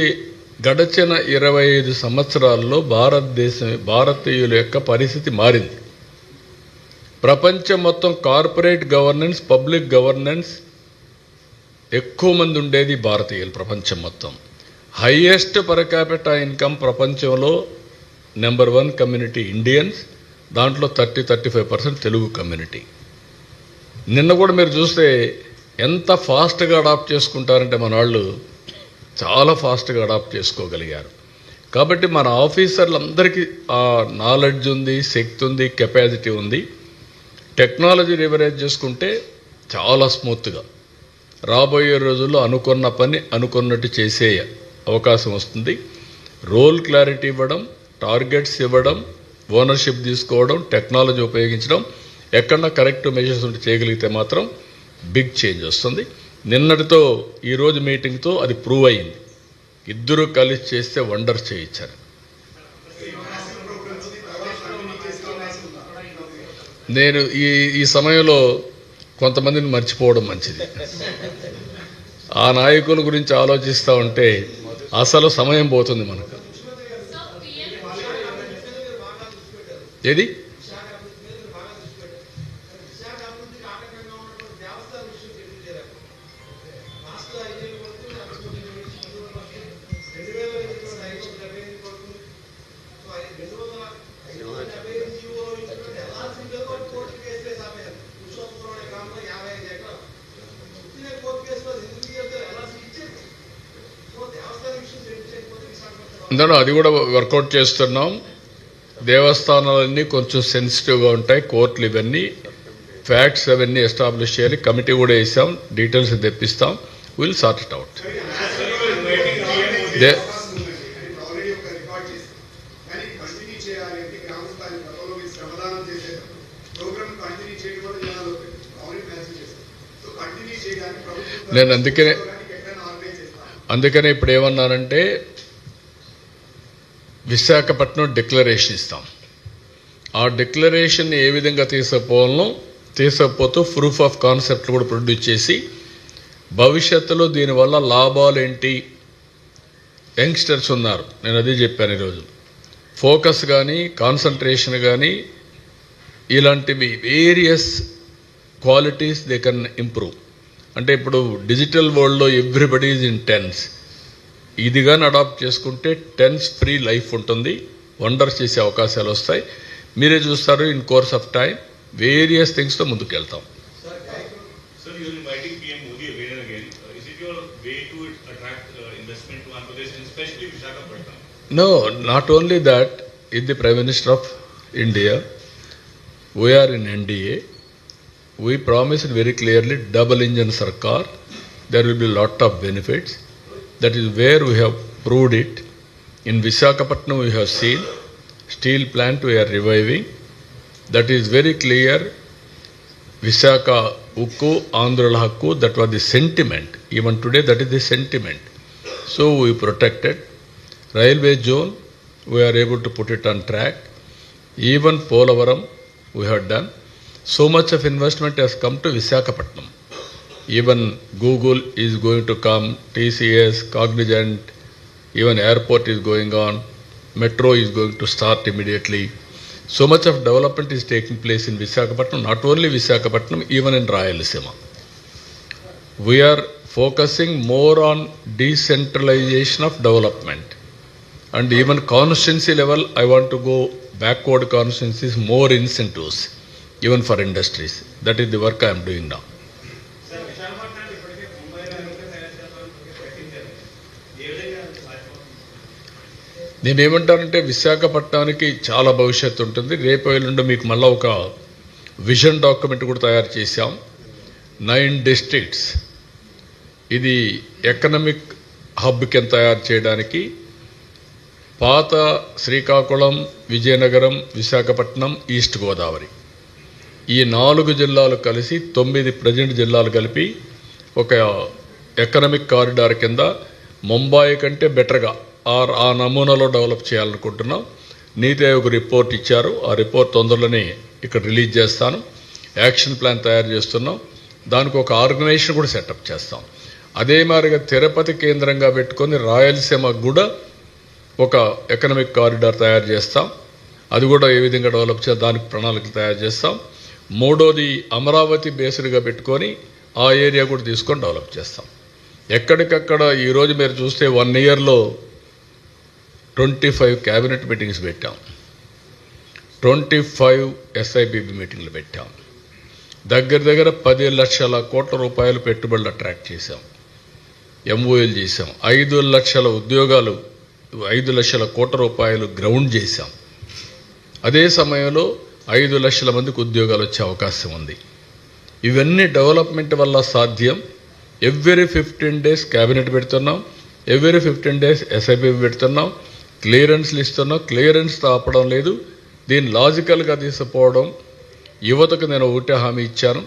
గడచిన 25 సంవత్సరాల్లో భారతీయుల యొక్క పరిస్థితి మారింది. ప్రపంచం మొత్తం కార్పొరేట్ గవర్నెన్స్, పబ్లిక్ గవర్నెన్స్ ఎక్కువ మంది ఉండేది భారతీయులు. ప్రపంచం మొత్తం హైయెస్ట్ పర్ క్యాపిటా ఇన్కమ్ ప్రపంచంలో నెంబర్ 1 కమ్యూనిటీ ఇండియన్స్. దాంట్లో 30-35% తెలుగు కమ్యూనిటీ. నిన్న కూడా మీరు చూస్తే ఎంత ఫాస్ట్గా అడాప్ట్ చేసుకుంటారంటే మన వాళ్ళు చాలా ఫాస్ట్గా అడాప్ట్ చేసుకోగలిగారు. కాబట్టి మన ఆఫీసర్లందరికీ ఆ నాలెడ్జ్ ఉంది, శక్తి ఉంది, కెపాసిటీ ఉంది. టెక్నాలజీ రివరేజ్ చేసుకుంటే చాలా స్మూత్గా రాబోయే రోజుల్లో అనుకున్న పని అనుకున్నట్టు చేసే అవకాశం వస్తుంది. రోల్ క్లారిటీ ఇవ్వడం, టార్గెట్స్ ఇవ్వడం, ఓనర్షిప్ తీసుకోవడం, టెక్నాలజీ ఉపయోగించడం, ఎక్కడన్నా కరెక్ట్ మెజర్స్ ఉంటే చేయగలిగితే మాత్రం బిగ్ చేంజ్ వస్తుంది. నిన్నటితో ఈరోజు మీటింగ్తో అది ప్రూవ్ అయింది. ఇద్దరు కలిసి చేస్తే వండర్ చేయించారు. నేను ఈ సమయంలో కొంతమందిని మర్చిపోవడం మంచిది. ఆ నాయకుల గురించి ఆలోచిస్తూ ఉంటే అసలు సమయం పోతుంది మనకు. ఏది అది కూడా వర్కౌట్ చేస్తున్నాం. దేవస్థానాలన్నీ కొంచెం సెన్సిటివ్గా ఉంటాయి, కోర్టులు ఇవన్నీ ఫ్యాక్ట్స్ అవన్నీ ఎస్టాబ్లిష్ చేయాలి. కమిటీ కూడా వేసాం, డీటెయిల్స్ తెప్పిస్తాం, విల్ సార్ట్ ఇట్ అవుట్. నేను అందుకనే ఇప్పుడు ఏమన్నానంటే విశాఖపట్నం డిక్లరేషన్ ఇస్తాం. ఆ డిక్లరేషన్ ఏ విధంగా తీసుకుపోతూ ప్రూఫ్ ఆఫ్ కాన్సెప్ట్ కూడా ప్రొడ్యూస్ చేసి భవిష్యత్తులో దీనివల్ల లాభాలు ఏంటి, యంగ్స్టర్స్ ఉన్నారు, నేను అదే చెప్పాను ఈరోజు, ఫోకస్ కానీ కాన్సన్ట్రేషన్ కానీ ఇలాంటివి various qualities they can improve. అంటే ఇప్పుడు డిజిటల్ వరల్డ్లో ఎవ్రీబడి ఈజ్ ఇన్ టెన్స్. ఇది కానీ అడాప్ట్ చేసుకుంటే టెన్స్ ఫ్రీ లైఫ్ ఉంటుంది, వండర్స్ చేసే అవకాశాలు వస్తాయి. మీరే చూస్తారు in course of time various థింగ్స్తో ముందుకు వెళ్తాం. No, not only that, in the Prime Minister of India, we are in NDA. We promised very clearly double engine Sarkar. There will be a lot of benefits. That is where we have proved it. In Visakhapatnam we have seen steel plant we are reviving. That is very clear. Visakha Ukku, Andhra Hakku, that was the sentiment. Even today that is the sentiment. So we protected. Railway zone, we are able to put it on track. Even Polavaram we have done. So much of investment has come to Visakhapatnam. Even Google is going to come, TCS, Cognizant, even airport is going on, metro is going to start immediately. So much of development is taking place in Visakhapatnam, not only Visakhapatnam, even in Rayalaseema. We are focusing more on decentralization of development. And even constituency level, I want to go backward constituencies, more incentives, even for industries. That is the work I am doing now. నేనేమంటానంటే విశాఖపట్నానికి చాలా భవిష్యత్తు ఉంటుంది. రేపు ఎల్లుండి మీకు మళ్ళీ ఒక విజన్ డాక్యుమెంట్ కూడా తయారు చేశాం. 9 డిస్ట్రిక్ట్స్ ఇది ఎకనామిక్ హబ్ కింద తయారు చేయడానికి పాత శ్రీకాకుళం, విజయనగరం, విశాఖపట్నం, ఈస్ట్ గోదావరి ఈ 4 జిల్లాలు కలిసి 9 ప్రజెంట్ జిల్లాలు కలిపి ఒక ఎకనామిక్ కారిడార్ కింద ముంబాయి కంటే బెటర్గా ఆ నమూనాలో డెవలప్ చేయాలనుకుంటున్నాం. నీతి ఆయోగ్ రిపోర్ట్ ఇచ్చారు, ఆ రిపోర్ట్ తొందరలోనే ఇక్కడ రిలీజ్ చేస్తాను. యాక్షన్ ప్లాన్ తయారు చేస్తున్నాం, దానికి ఒక ఆర్గనైజేషన్ కూడా సెటప్ చేస్తాం. అదే మాదిరిగా తిరుపతి కేంద్రంగా పెట్టుకొని రాయలసీమకు కూడా ఒక ఎకనామిక్ కారిడార్ తయారు చేస్తాం. అది కూడా ఏ విధంగా డెవలప్ చేయాలి దానికి ప్రణాళికలు తయారు చేస్తాం. మూడోది అమరావతి బేస్డ్గా పెట్టుకొని ఆ ఏరియా కూడా తీసుకొని డెవలప్ చేస్తాం. ఎక్కడికక్కడ ఈరోజు మీరు చూస్తే 1 ఇయర్లో 25 క్యాబినెట్ మీటింగ్స్ పెట్టాం, 25 SIBB మీటింగ్లు పెట్టాం, దగ్గర 10 లక్షల కోట్ల రూపాయలు పెట్టుబడులు అట్రాక్ట్ చేశాం, MOUలు చేశాం, 5 లక్షల ఉద్యోగాలు, 5 లక్షల కోట్ల రూపాయలు గ్రౌండ్ చేశాం. అదే సమయంలో 5 లక్షల మందికి ఉద్యోగాలు వచ్చే అవకాశం ఉంది. ఇవన్నీ డెవలప్మెంట్ వల్ల సాధ్యం. ఎవ్రీ 15 డేస్ క్యాబినెట్ పెడుతున్నాం, ఎవ్రీ 15 డేస్ SIBB పెడుతున్నాం, క్లియరెన్స్లు ఇస్తున్నాం. క్లియరెన్స్ ఆపడం లేదు, దీన్ని లాజికల్గా తీసుకుపోవడం. యువతకు నేను ఒకటే హామీ ఇచ్చాను,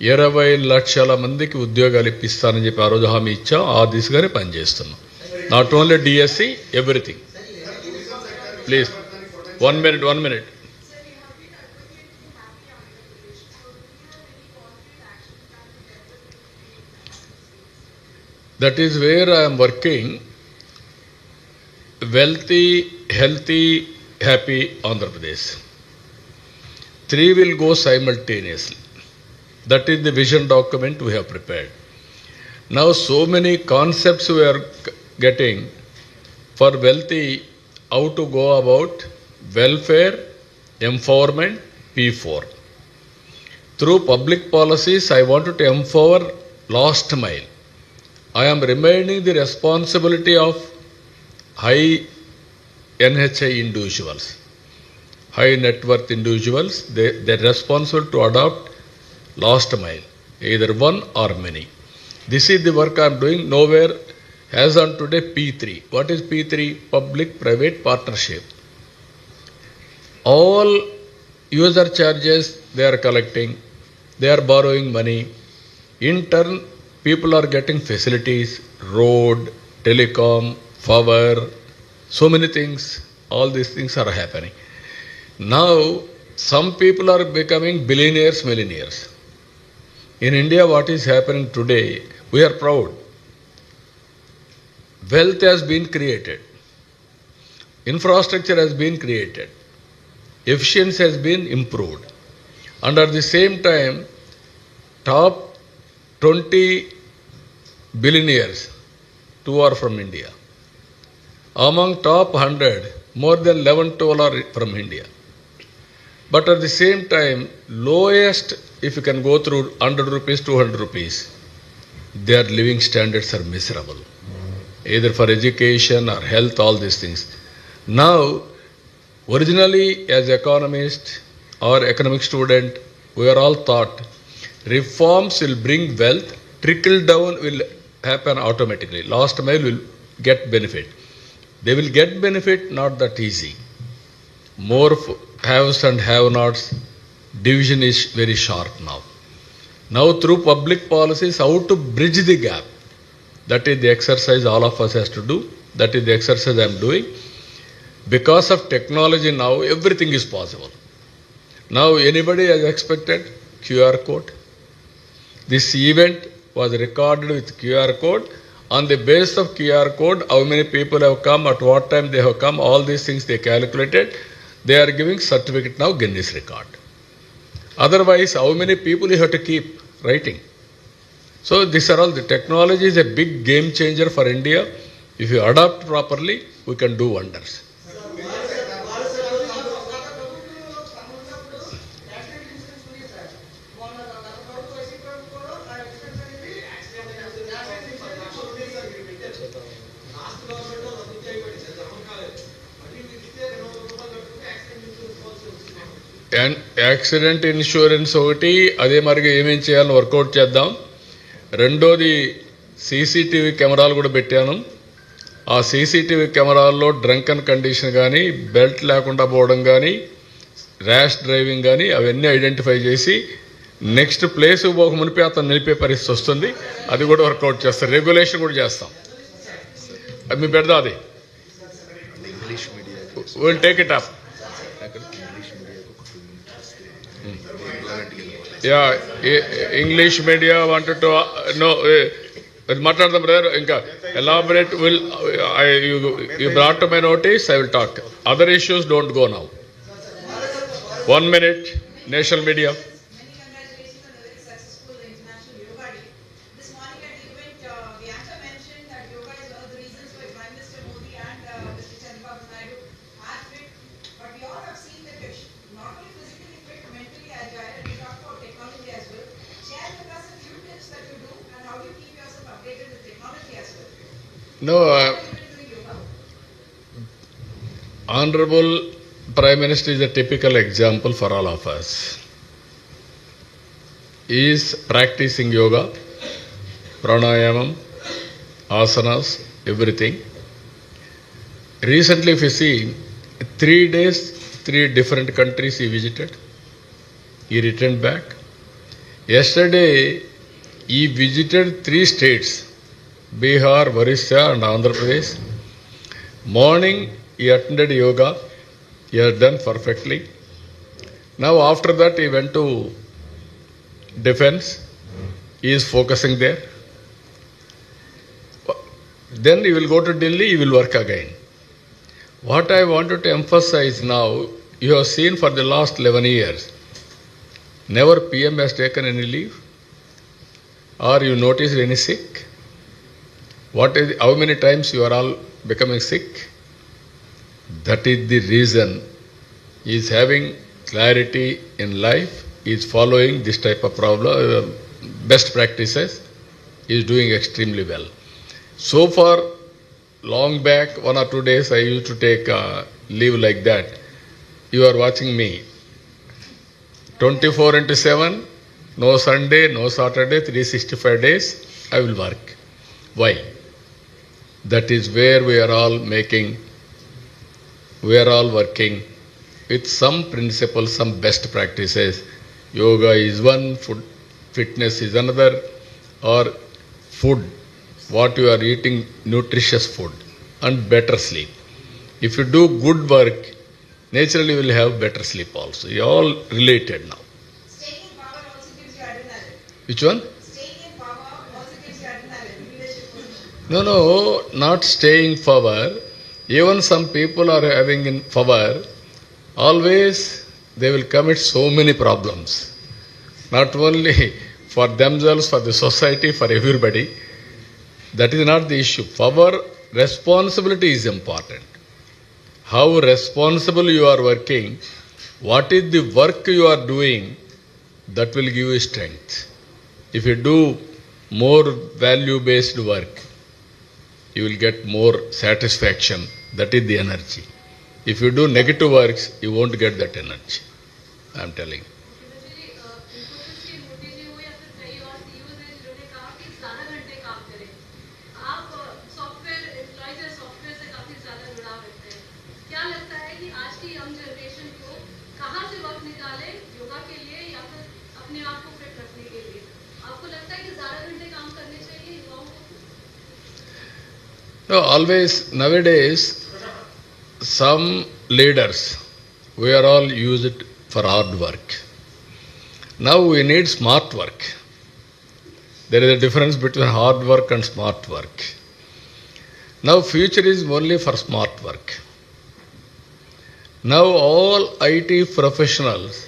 20 లక్షల మందికి ఉద్యోగాలు ఇప్పిస్తానని చెప్పి ఆ రోజు హామీ ఇచ్చాం. ఆ దిశగానే పనిచేస్తున్నాం. Not only DSC, everything. Please 1 minute. That is where I am working. Wealthy, healthy, happy Andhra Pradesh. 3 will go simultaneously. That is the vision document we have prepared. Now so many concepts we are getting for wealthy, how to go about welfare, empowerment, P4. Through public policies, I wanted to empower last mile. I am reminding the responsibility of high NHI individuals. high net worth individuals, they're responsible to adopt last mile, either one or many. This is the work I'm doing. Nowhere as on today P3. What is P3? Public-private partnership. All user charges they are collecting, they are borrowing money. In turn, people are getting facilities, road, telecom, power, so many things. All these things are happening. Now, some people are becoming billionaires, millionaires. In India, what is happening today, we are proud. Wealth has been created. Infrastructure has been created. Efficiency has been improved. And at the same time, top 20 billionaires, 2 are from India. Among top 100, more than 11, 12 are from India. But at the same time, lowest, if you can go through 100 rupees, 200 rupees, their living standards are miserable. Either for education or health, all these things. Now, originally as economist or economic student, we are all taught reforms will bring wealth, trickle down will happen automatically. Last mile will get benefit. They will get benefit, not that easy. More haves and have-nots, division is very sharp now. Now through public policies, how to bridge the gap. That is the exercise all of us has to do. That is the exercise I am doing. Because of technology now, everything is possible. Now anybody has expected QR code. This event was recorded with QR code. On the basis of QR code, how many people have come, at what time they have come, all these things they calculated. They are giving certificate now, Guinness record. Otherwise, how many people you have to keep writing? So these are all, the technology is a big game changer for India. If you adopt properly, we can do wonders. And accident insurance ఒకటి, అదే మరిగా ఏమేం చేయాలని వర్కౌట్ చేద్దాం. రెండోది సీసీటీవీ కెమెరాలు కూడా పెట్టాను. ఆ సీసీటీవీ కెమెరాల్లో డ్రంకన్ కండిషన్ కానీ, బెల్ట్ లేకుండా పోవడం కానీ, ర్యాష్ డ్రైవింగ్ కానీ అవన్నీ ఐడెంటిఫై చేసి నెక్స్ట్ ప్లేస్ పోక మునిపే అతను నిలిపే పరిస్థితి వస్తుంది. అది కూడా వర్కౌట్ చేస్తాం. రెగ్యులేషన్ కూడా చేస్తాం. అది మీ పెడదాం. అది will take it up. Yeah, English media wanted to no. మాట్లాడదాం బ్రదర్. ఇంకా elaborate will you brought to my notice, I will talk. Other issues don't go now. 1 minute, national media. Many congratulations on a very successful International Yoga Day. This morning at the event, Priyanka mentioned that yoga is one of the reasons why Prime Minister Modi and Mr. Chandrababu Naidu are fit. But we all have seen that you're not only physically fit, mentally agile, and we talk about technology as well. Share with us a few tips that you do and how do you keep yourself updated with technology as well. No, How have you been doing yoga? Honorable Prime Minister is a typical example for all of us. He is practicing yoga, pranayamam, asanas, everything. Recently, if you see, 3 days, 3 different countries he visited. He returned back. Yesterday, he visited 3 states, Bihar, Orissa and Andhra Pradesh. Morning, he attended yoga. He has done perfectly. Now, after that, he went to defense. He is focusing there. Then he will go to Delhi, he will work again. What I wanted to emphasize now, you have seen for the last 11 years, never PM has taken any leave, or you noticed any sick. How many times you are all becoming sick? That is the reason he is having clarity in life. He is following this type of best practices. He is doing extremely well. So far, long back, 1 or 2 days, I used to take leave like that. you are watching me 24/7, no Sunday, no Saturday, 365 days, I will work. Why? That is where we are all working with some principles, some best practices. Yoga is one, food, fitness is another, or food, what you are eating, nutritious food, and better sleep. If you do good work, naturally you will have better sleep also. You all related now. Staying in power also gives you adrenaline. Which one? Staying in power also gives you adrenaline, leadership position. No, not staying power. Even some people are having in power, always they will commit so many problems. Not only for themselves, for the society, for everybody. That is not the issue. Power, responsibility is important. How responsible you are working, what is the work you are doing, that will give you strength. If you do more value-based work, you will get more satisfaction. That is the energy. If you do negative works, you won't get that energy. I am telling. Modi ji हो या फिर कई और सीईओज हैं जिन्होंने कहा कि 11 घंटे काम करें। आप सॉफ्टवेयर एम्प्लॉयज या सॉफ्टवेयर से काफी ज्यादा जुड़ाव रखते हैं। क्या लगता है कि आज की यंग जनरेशन को कहाँ से वक्त निकाले योगा के लिए या फिर अपने आप को फिट रखने के लिए? आपको लगता है कि 11 घंटे काम करने चाहिए युवाओं को? No, always nowadays, some leaders, we are all used for hard work. Now we need smart work. There is a difference between hard work and smart work. Now future is only for smart work. Now all IT professionals,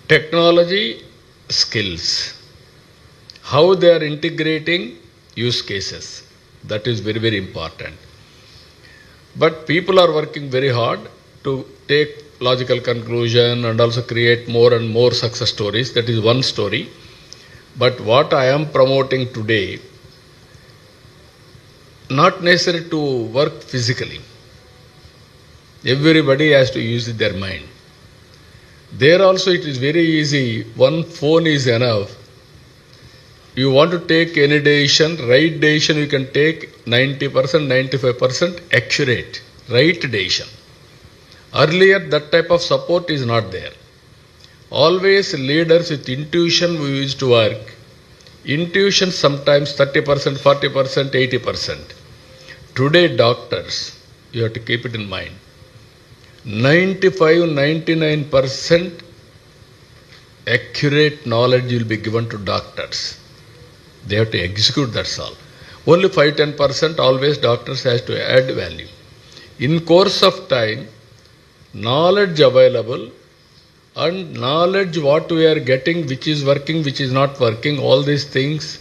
technology skills, how they are integrating use cases, that is very, very important. But people are working very hard to take logical conclusion and also create more and more success stories. That is one story. But what I am promoting today, not necessary to work physically. Everybody has to use their mind. There also it is very easy. One phone is enough. You want to take any decision, right decision you can take 90%, 95% accurate, right decision. Earlier that type of support is not there. Always leaders with intuition we used to work. Intuition sometimes 30%, 40%, 80%. Today doctors, you have to keep it in mind. 95, 99% accurate knowledge will be given to doctors. They have to execute, that's all. Only 5-10% always doctors has to add value. In course of time, knowledge available and knowledge what we are getting, which is working, which is not working, all these things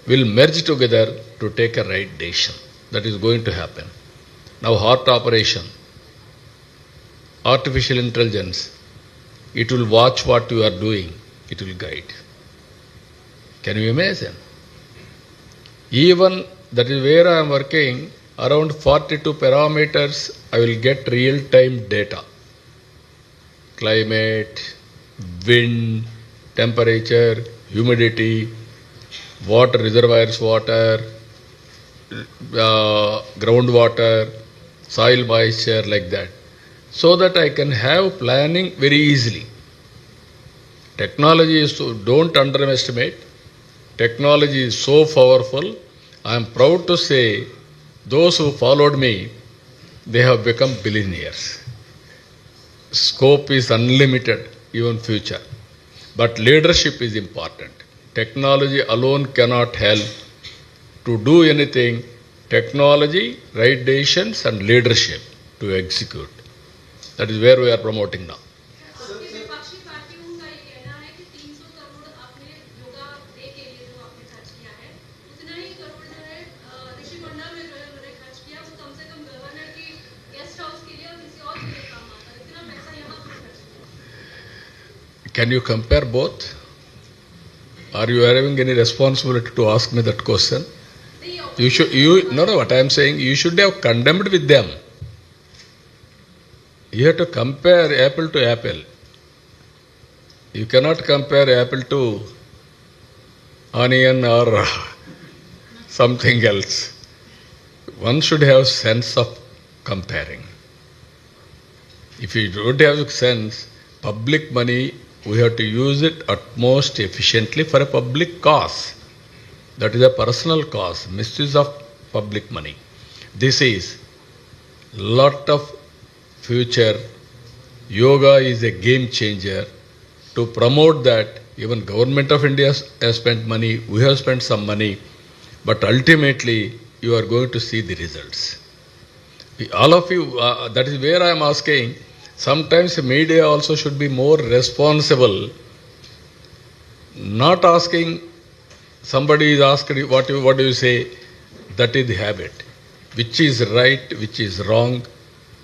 will merge together to take a right decision. That is going to happen. Now heart operation, artificial intelligence, it will watch what you are doing, it will guide. Can you imagine? Even that is where I am working, around 42 parameters I will get real-time data. Climate, wind, temperature, humidity, water, reservoirs water, groundwater, soil moisture, like that. So that I can have planning very easily. Technology is so, don't underestimate. Technology is so powerful. I am proud to say those who followed me, they have become billionaires. Scope is unlimited, even future. But leadership is important. Technology alone cannot help to do anything. Technology, right decisions and leadership to execute. That is where we are promoting now. आपकी विपक्षी पार्टियों का ये कहना है कि 300 करोड़ आपने योगा डे के लिए जो आपने खर्च किया है, उतना ही करोड़ जो है ऋषिकोंडा में जो है उन्होंने खर्च किया, वो कम से कम गवर्नर की गेस्ट हाउस के लिए और किसी और के लिए काम आता है। इतना पैसा यहाँ क्यों खर्च किया? Can you compare both? Are you having any responsibility to ask me that question? You should. No. What I am saying, you should have condemned with them. You have to compare apple to apple. You cannot compare apple to onion or something else. One should have sense of comparing. If you don't have sense, public money, we have to use it at most efficiently for a public cause. That is a personal cause, misuse of public money. This is lot of future. Yoga is a game changer. To promote that, even Government of India has spent money, we have spent some money, but ultimately you are going to see the results. All of you, that is where I am asking, sometimes the media also should be more responsible, not asking somebody is asked what do you say, that is the habit. Which is right, which is wrong,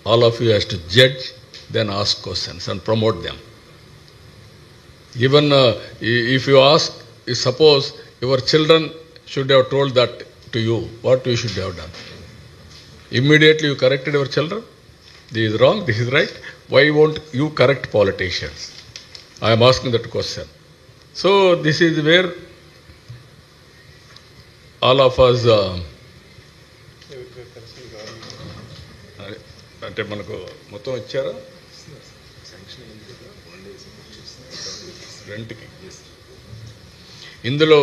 all of you has to judge, then ask questions and promote them. Even if you ask, suppose your children should have told that to you, what you should have done? Immediately you corrected your children. This is wrong, this is right. Why won't you correct politicians? I am asking that question. So this is where all of us అంటే మనకు మొత్తం ఇచ్చారా రెంట్కి. ఇందులో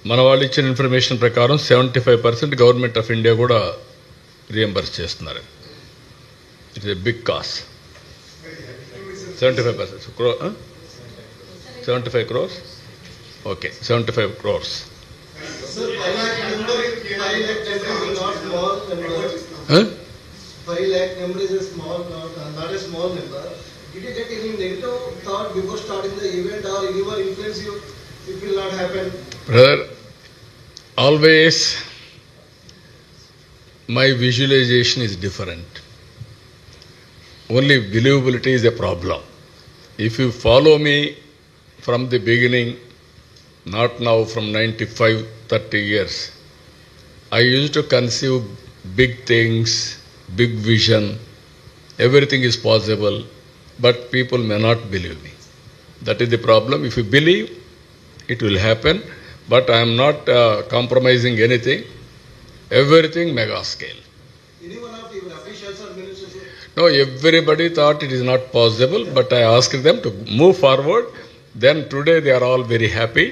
మన వాళ్ళు ఇచ్చిన ఇన్ఫర్మేషన్ ప్రకారం 75% గవర్నమెంట్ ఆఫ్ ఇండియా కూడా రియంబర్స్ చేస్తున్నారు. It is a big cost. 75%. 75 crores? Okay, 75 crores. Sir, 5 lakh number is not small number. Huh? 5 lakh number is a small, not a small number. Did you get any negative thought before starting the event, or anyone influence you? It will not happen. Brother, always my visualization is different. Only believability is a problem. If you follow me from the beginning, not now, from 95, 30 years, I used to conceive big things, big vision, everything is possible, but people may not believe me. That is the problem. If you believe, it will happen, but I am not compromising anything. Everything mega scale. Anyone of your officials or ministers? No, everybody thought it is not possible, but I asked them to move forward. Then today they are all very happy.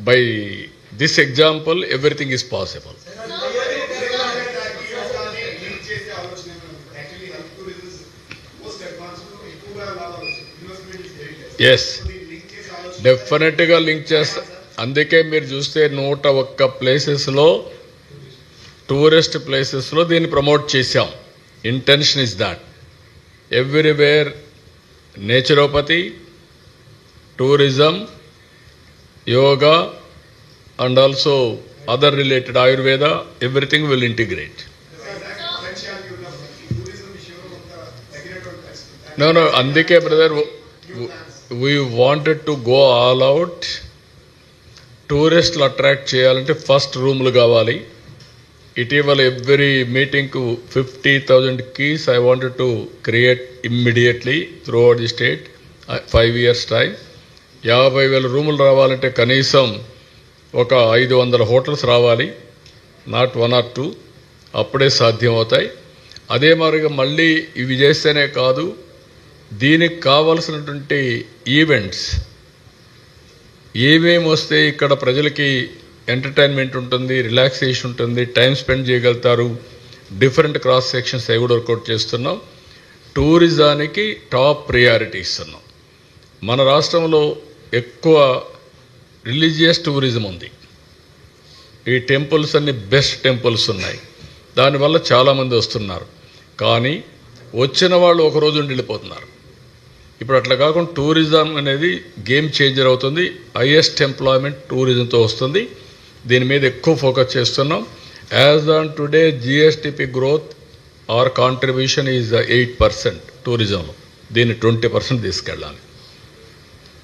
By this example, everything is possible. Yes, డెఫినెట్గా లింక్ చేస్తా. అందుకే మీరు చూస్తే 101 ప్లేసెస్లో, టూరిస్ట్ ప్లేసెస్లో దీన్ని ప్రమోట్ చేశాం. Intention is that everywhere naturopathy, tourism, yoga and also other related Ayurveda, everything will integrate. No, అందుకే brother, we wanted to go all out. టూరిస్టులు అట్రాక్ట్ చేయాలంటే ఫస్ట్ రూమ్లు కావాలి. ఇటీవల every మీటింగ్కు 50,000 keys I wanted to create immediately throughout the state, 5 years time. 50,000 రూములు రావాలంటే కనీసం ఒక 500 హోటల్స్ రావాలి, నాట్ 1 or 2, అప్పుడే సాధ్యం అవుతాయి. అదే మాదిరిగా మళ్ళీ ఇవి చేస్తేనే కాదు, దీనికి కావలసినటువంటి ఈవెంట్స్ ఏమేమి వస్తే ఇక్కడ ప్రజలకి ఎంటర్టైన్మెంట్ ఉంటుంది, రిలాక్సేషన్ ఉంటుంది, టైం స్పెండ్ చేయగలుగుతారు, డిఫరెంట్ క్రాస్ సెక్షన్స్ అవి కూడా వర్కౌట్ చేస్తున్నాం. టూరిజానికి టాప్ ప్రియారిటీ ఇస్తున్నాం. మన రాష్ట్రంలో ఎక్కువ రిలీజియస్ టూరిజం ఉంది. ఈ టెంపుల్స్ అన్ని బెస్ట్ టెంపుల్స్ ఉన్నాయి, దానివల్ల చాలామంది వస్తున్నారు. కానీ వచ్చిన వాళ్ళు ఒకరోజు ఉండి వెళ్ళిపోతున్నారు. ఇప్పుడు అట్లా కాకుండా టూరిజం అనేది గేమ్ చేంజర్ అవుతుంది. హైయెస్ట్ ఎంప్లాయ్మెంట్ టూరిజంతో వస్తుంది. దీని మీద ఎక్కువ ఫోకస్ చేస్తున్నాం. As on today GSDP growth or contribution is 8% టూరిజంలో. దీన్ని 20% తీసుకెళ్ళాలి.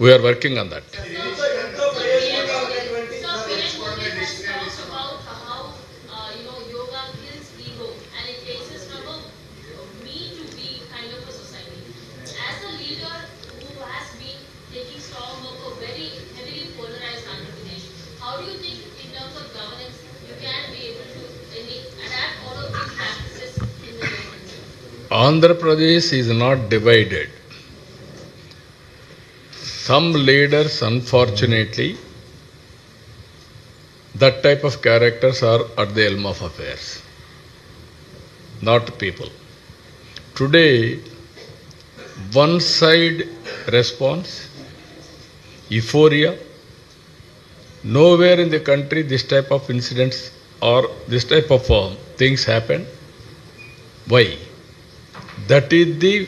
We're working on that. Yoga kills ego and it takes us from a me to be kind of a Andhra Pradesh is not divided. Some leaders, unfortunately, that type of characters are at the helm of affairs, not people. Today, one side response, euphoria. Nowhere in the country this type of incidents or this type of things happen. Why? That is the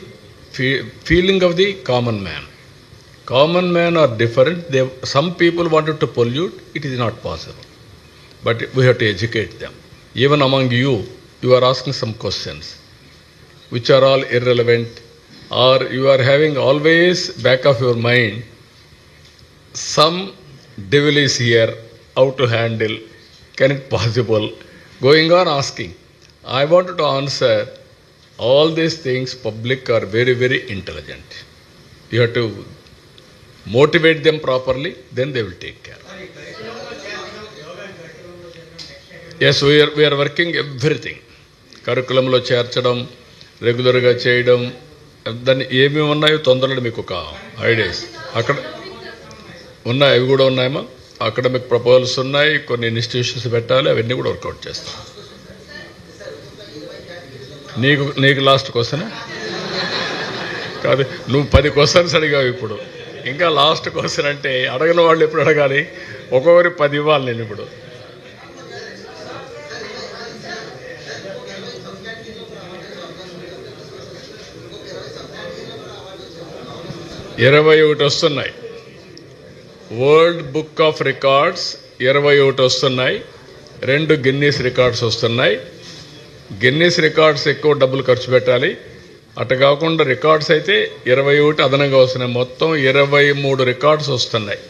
feeling of the common man. Common men are different. Some people wanted to pollute. It is not possible. But we have to educate them. Even among you, you are asking some questions which are all irrelevant, or you are having always back of your mind some devil is here, how to handle, can it possible, going on asking. I wanted to answer all these things. Public are very, very intelligent. You have to motivate them properly, then they will take care. Yes, we are working everything. కరికులంలో చేర్చడం, రెగ్యులర్గా చేయడం, దాన్ని ఏమేమి ఉన్నాయో తొందరలో మీకు ఒక ఐడియాస్ అక్కడ ఉన్నాయి, అవి కూడా ఉన్నాయమ్మా. అకాడమిక్ ప్రపోజల్స్ ఉన్నాయి, కొన్ని ఇన్స్టిట్యూషన్స్ పెట్టాలి, అవన్నీ కూడా వర్కౌట్ చేస్తాం. నీకు లాస్ట్ క్వశ్చన్ కాదు, నువ్వు 10 క్వశ్చన్స్ అడిగావు ఇప్పుడు, ఇంకా లాస్ట్ క్వశ్చన్ అంటే అడగని వాళ్ళు ఎప్పుడు అడగాలి? ఒక్కొక్కరి 10 ఇవ్వాలి నేను ఇప్పుడు. ఇరవై ఒకటి వస్తున్నాయి. వరల్డ్ బుక్ ఆఫ్ రికార్డ్స్ 21 వస్తున్నాయి. 2 గిన్నీస్ రికార్డ్స్ వస్తున్నాయి. గిన్నీస్ రికార్డ్స్ ఎక్కువ డబ్బులు ఖర్చు పెట్టాలి. అటు కాకుండా రికార్డ్స్ అయితే 21 అదనంగా వస్తున్నాయి. మొత్తం 23 రికార్డ్స్ వస్తున్నాయి.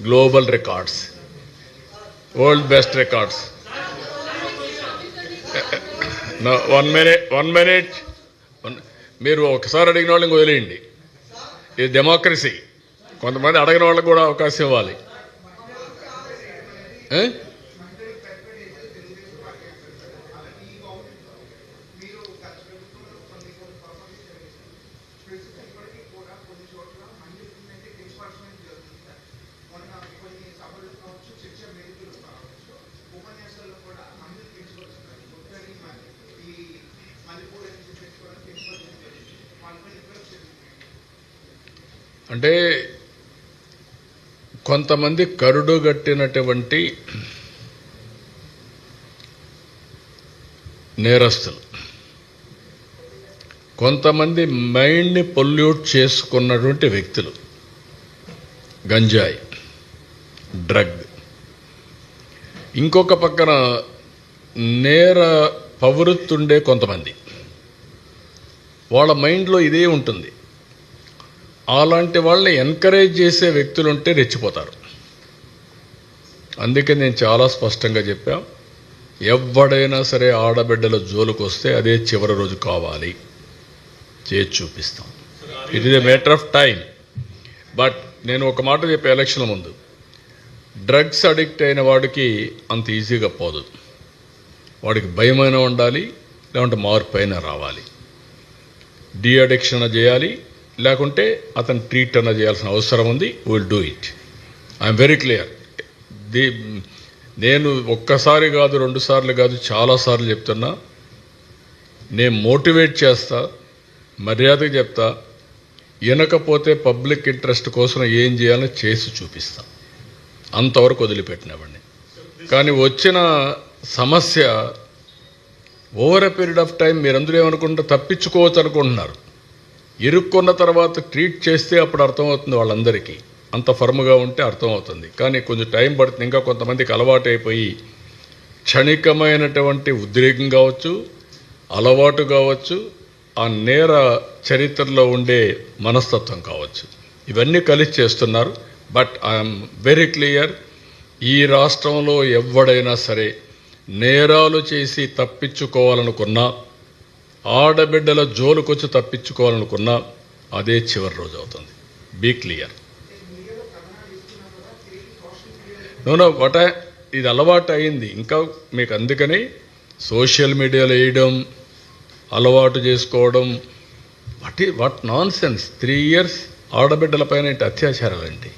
Global records, world best records. 1 minute. మీరు ఒకసారి అడిగిన వాళ్ళని వదిలేయండి. ఇది డెమోక్రసీ. కొంతమంది అడగిన వాళ్ళకు కూడా అవకాశం ఇవ్వాలి. అంటే కొంతమంది కరుడుగట్టినటువంటి నేరస్తులు, కొంతమంది మైండ్ని పొల్యూట్ చేసుకున్నటువంటి వ్యక్తులు, గంజాయి, డ్రగ్. ఇంకొక పక్కన నేర ప్రవృత్తుండే కొంతమంది, వాళ్ళ మైండ్లో ఇదే ఉంటుంది. అలాంటి వాళ్ళని ఎంకరేజ్ చేసే వ్యక్తులు ఉంటే రెచ్చిపోతారు. అందుకే నేను చాలా స్పష్టంగా చెప్పా, ఎవడైనా సరే ఆడబిడ్డల జోలికి వస్తే అదే చివరి రోజు కావాలి, చేసి చూపిస్తాం. It is a matter of time. But నేను ఒక మాట చెప్పే ఎలక్షన్ ముందు, డ్రగ్స్ అడిక్ట్ అయిన వాడికి అంత ఈజీగా పోదు. వాడికి భయమైనా ఉండాలి, లేకుంటే మార్పు అయినా రావాలి. డీ అడిక్షన్ చేయాలి, లేకుంటే అతను ట్రీట్ అన్న చేయాల్సిన అవసరం ఉంది. Will do it. I'm very clear. నేను ఒక్కసారి కాదు, 2 సార్లు కాదు, చాలాసార్లు చెప్తున్నా. నేను మోటివేట్ చేస్తా, మర్యాదగా చెప్తా. వినకపోతే పబ్లిక్ ఇంట్రెస్ట్ కోసం ఏం చేయాలని చేసి చూపిస్తా. అంతవరకు వదిలిపెట్టినవ్వండి. కానీ వచ్చిన సమస్య over a period of time మీరందరూ ఏమనుకుంటారు, తప్పించుకోవచ్చు అనుకుంటున్నారు. ఇరుక్కున్న తర్వాత ట్రీట్ చేస్తే అప్పుడు అర్థమవుతుంది వాళ్ళందరికీ. అంత ఫర్మ్గా ఉంటే అర్థమవుతుంది. కానీ కొంచెం టైం పడుతుంది. ఇంకా కొంతమందికి అలవాటు అయిపోయి క్షణికమైనటువంటి ఉద్రేకం కావచ్చు, అలవాటు కావచ్చు, ఆ నేర చరిత్రలో ఉండే మనస్తత్వం కావచ్చు, ఇవన్నీ కలిసి చేస్తున్నారు. బట్ ఐఎమ్ వెరీ క్లియర్, ఈ రాష్ట్రంలో ఎవడైనా సరే నేరాలు చేసి తప్పించుకోవాలనుకున్నా, ఆడబిడ్డల జోలుకొచ్చి తప్పించుకోవాలనుకున్నా అదే చివరి రోజు అవుతుంది. Be clear. నో ఇది అలవాటు అయింది ఇంకా మీకు. అందుకని సోషల్ మీడియాలో వేయడం, అలవాటు చేసుకోవడం, వాట్ నాన్ సెన్స్. 3 years ఆడబిడ్డలపైన ఏంటి అత్యాచారాలేంటి?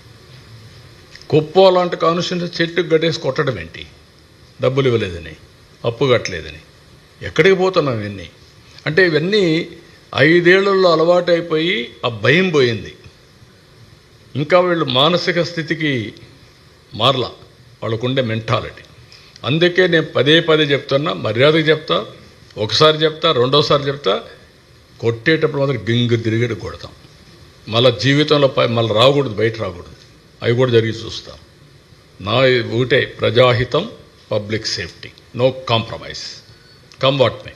కుప్పో లాంటి కాన్స్టిట్యూన్సీ చెట్టుకు గట్టేసి కొట్టడం ఏంటి? డబ్బులు ఇవ్వలేదని, అప్పు కట్టలేదని. ఎక్కడికి పోతున్నాం ఇవన్నీ? అంటే ఇవన్నీ 5 ఏళ్లలో అలవాటు అయిపోయి ఆ భయం పోయింది. ఇంకా వీళ్ళు మానసిక స్థితికి మారలా, వాళ్ళకుండే మెంటాలిటీ. అందుకే నేను పదే చెప్తున్నా, మర్యాదగా చెప్తా, ఒకసారి చెప్తా, రెండోసారి చెప్తా, కొట్టేటప్పుడు మాత్రం గింగు తిరిగేటి కొడతాం. మళ్ళీ జీవితంలో మళ్ళీ రాకూడదు, బయట రాకూడదు. అవి కూడా జరిగి చూస్తాం. నా ఒకటే ప్రజాహితం, public safety, no compromise, come what may.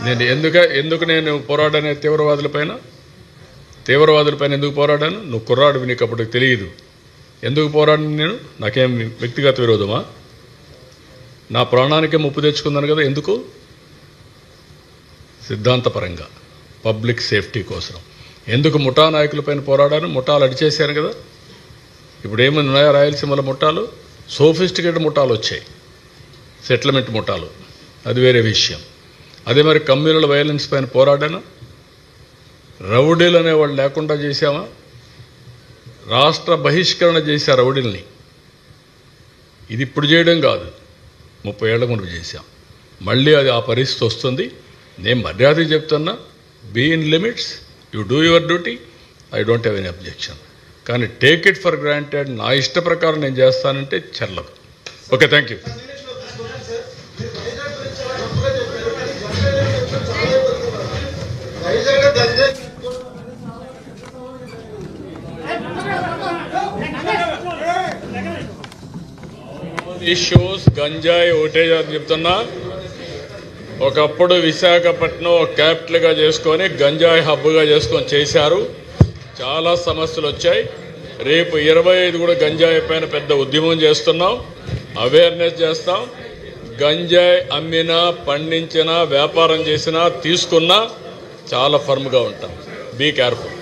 నేను ఎందుకు నేను పోరాడాను తీవ్రవాదులపైన ఎందుకు పోరాడాను? నువ్వు కుర్రాడివి, నీకు అప్పుడు తెలియదు. ఎందుకు పోరాడాను నేను? నాకేం వ్యక్తిగత విరోధమా? నా ప్రాణానికే ముప్పు తెచ్చుకున్నాను కదా. ఎందుకు? సిద్ధాంతపరంగా, పబ్లిక్ సేఫ్టీ కోసం. ఎందుకు ముఠా నాయకులపైన పోరాడాను? ముఠాలు అడిచేశాను కదా. ఇప్పుడు ఏమైనా ఉన్నాయా రాయలసీమలో ముఠాలు? సోఫిస్టికేటెడ్ ముఠాలు వచ్చాయి, సెటిల్మెంట్ ముఠాలు, అది వేరే విషయం. అదే మరి కమ్యూనల్ వైలెన్స్ పైన పోరాడాను. రౌడీలు అనేవాళ్ళు లేకుండా చేశామా? రాష్ట్ర బహిష్కరణ చేశారు రౌడీల్ని. ఇది ఇప్పుడు చేయడం కాదు, 30 ఏళ్ల ముందు చేశాం. మళ్ళీ అది ఆ పరిస్థితి వస్తుంది. నేను మర్యాదగా చెప్తున్నా, be in limits, you do your duty, I don't have any objection. కానీ టేక్ ఇట్ ఫర్ గ్రాంటెడ్, నా ఇష్ట ప్రకారం నేను చేస్తానంటే చెల్లదు. Okay, thank you. ఇష్యూస్ గంజాయి ఒకటే చెప్తున్నా. ఒకప్పుడు విశాఖపట్నం క్యాపిటల్గా చేసుకొని గంజాయి హబ్గా చేసుకొని చేశారు. చాలా సమస్యలు వచ్చాయి. రేపు 25 కూడా గంజాయి పైన పెద్ద ఉద్యమం చేస్తున్నాం, అవేర్నెస్ చేస్తాం. గంజాయి అమ్మినా, పండించినా, వ్యాపారం చేసినా, తీసుకున్నా చాలా ఫర్మ్గా ఉంటాం. Be careful.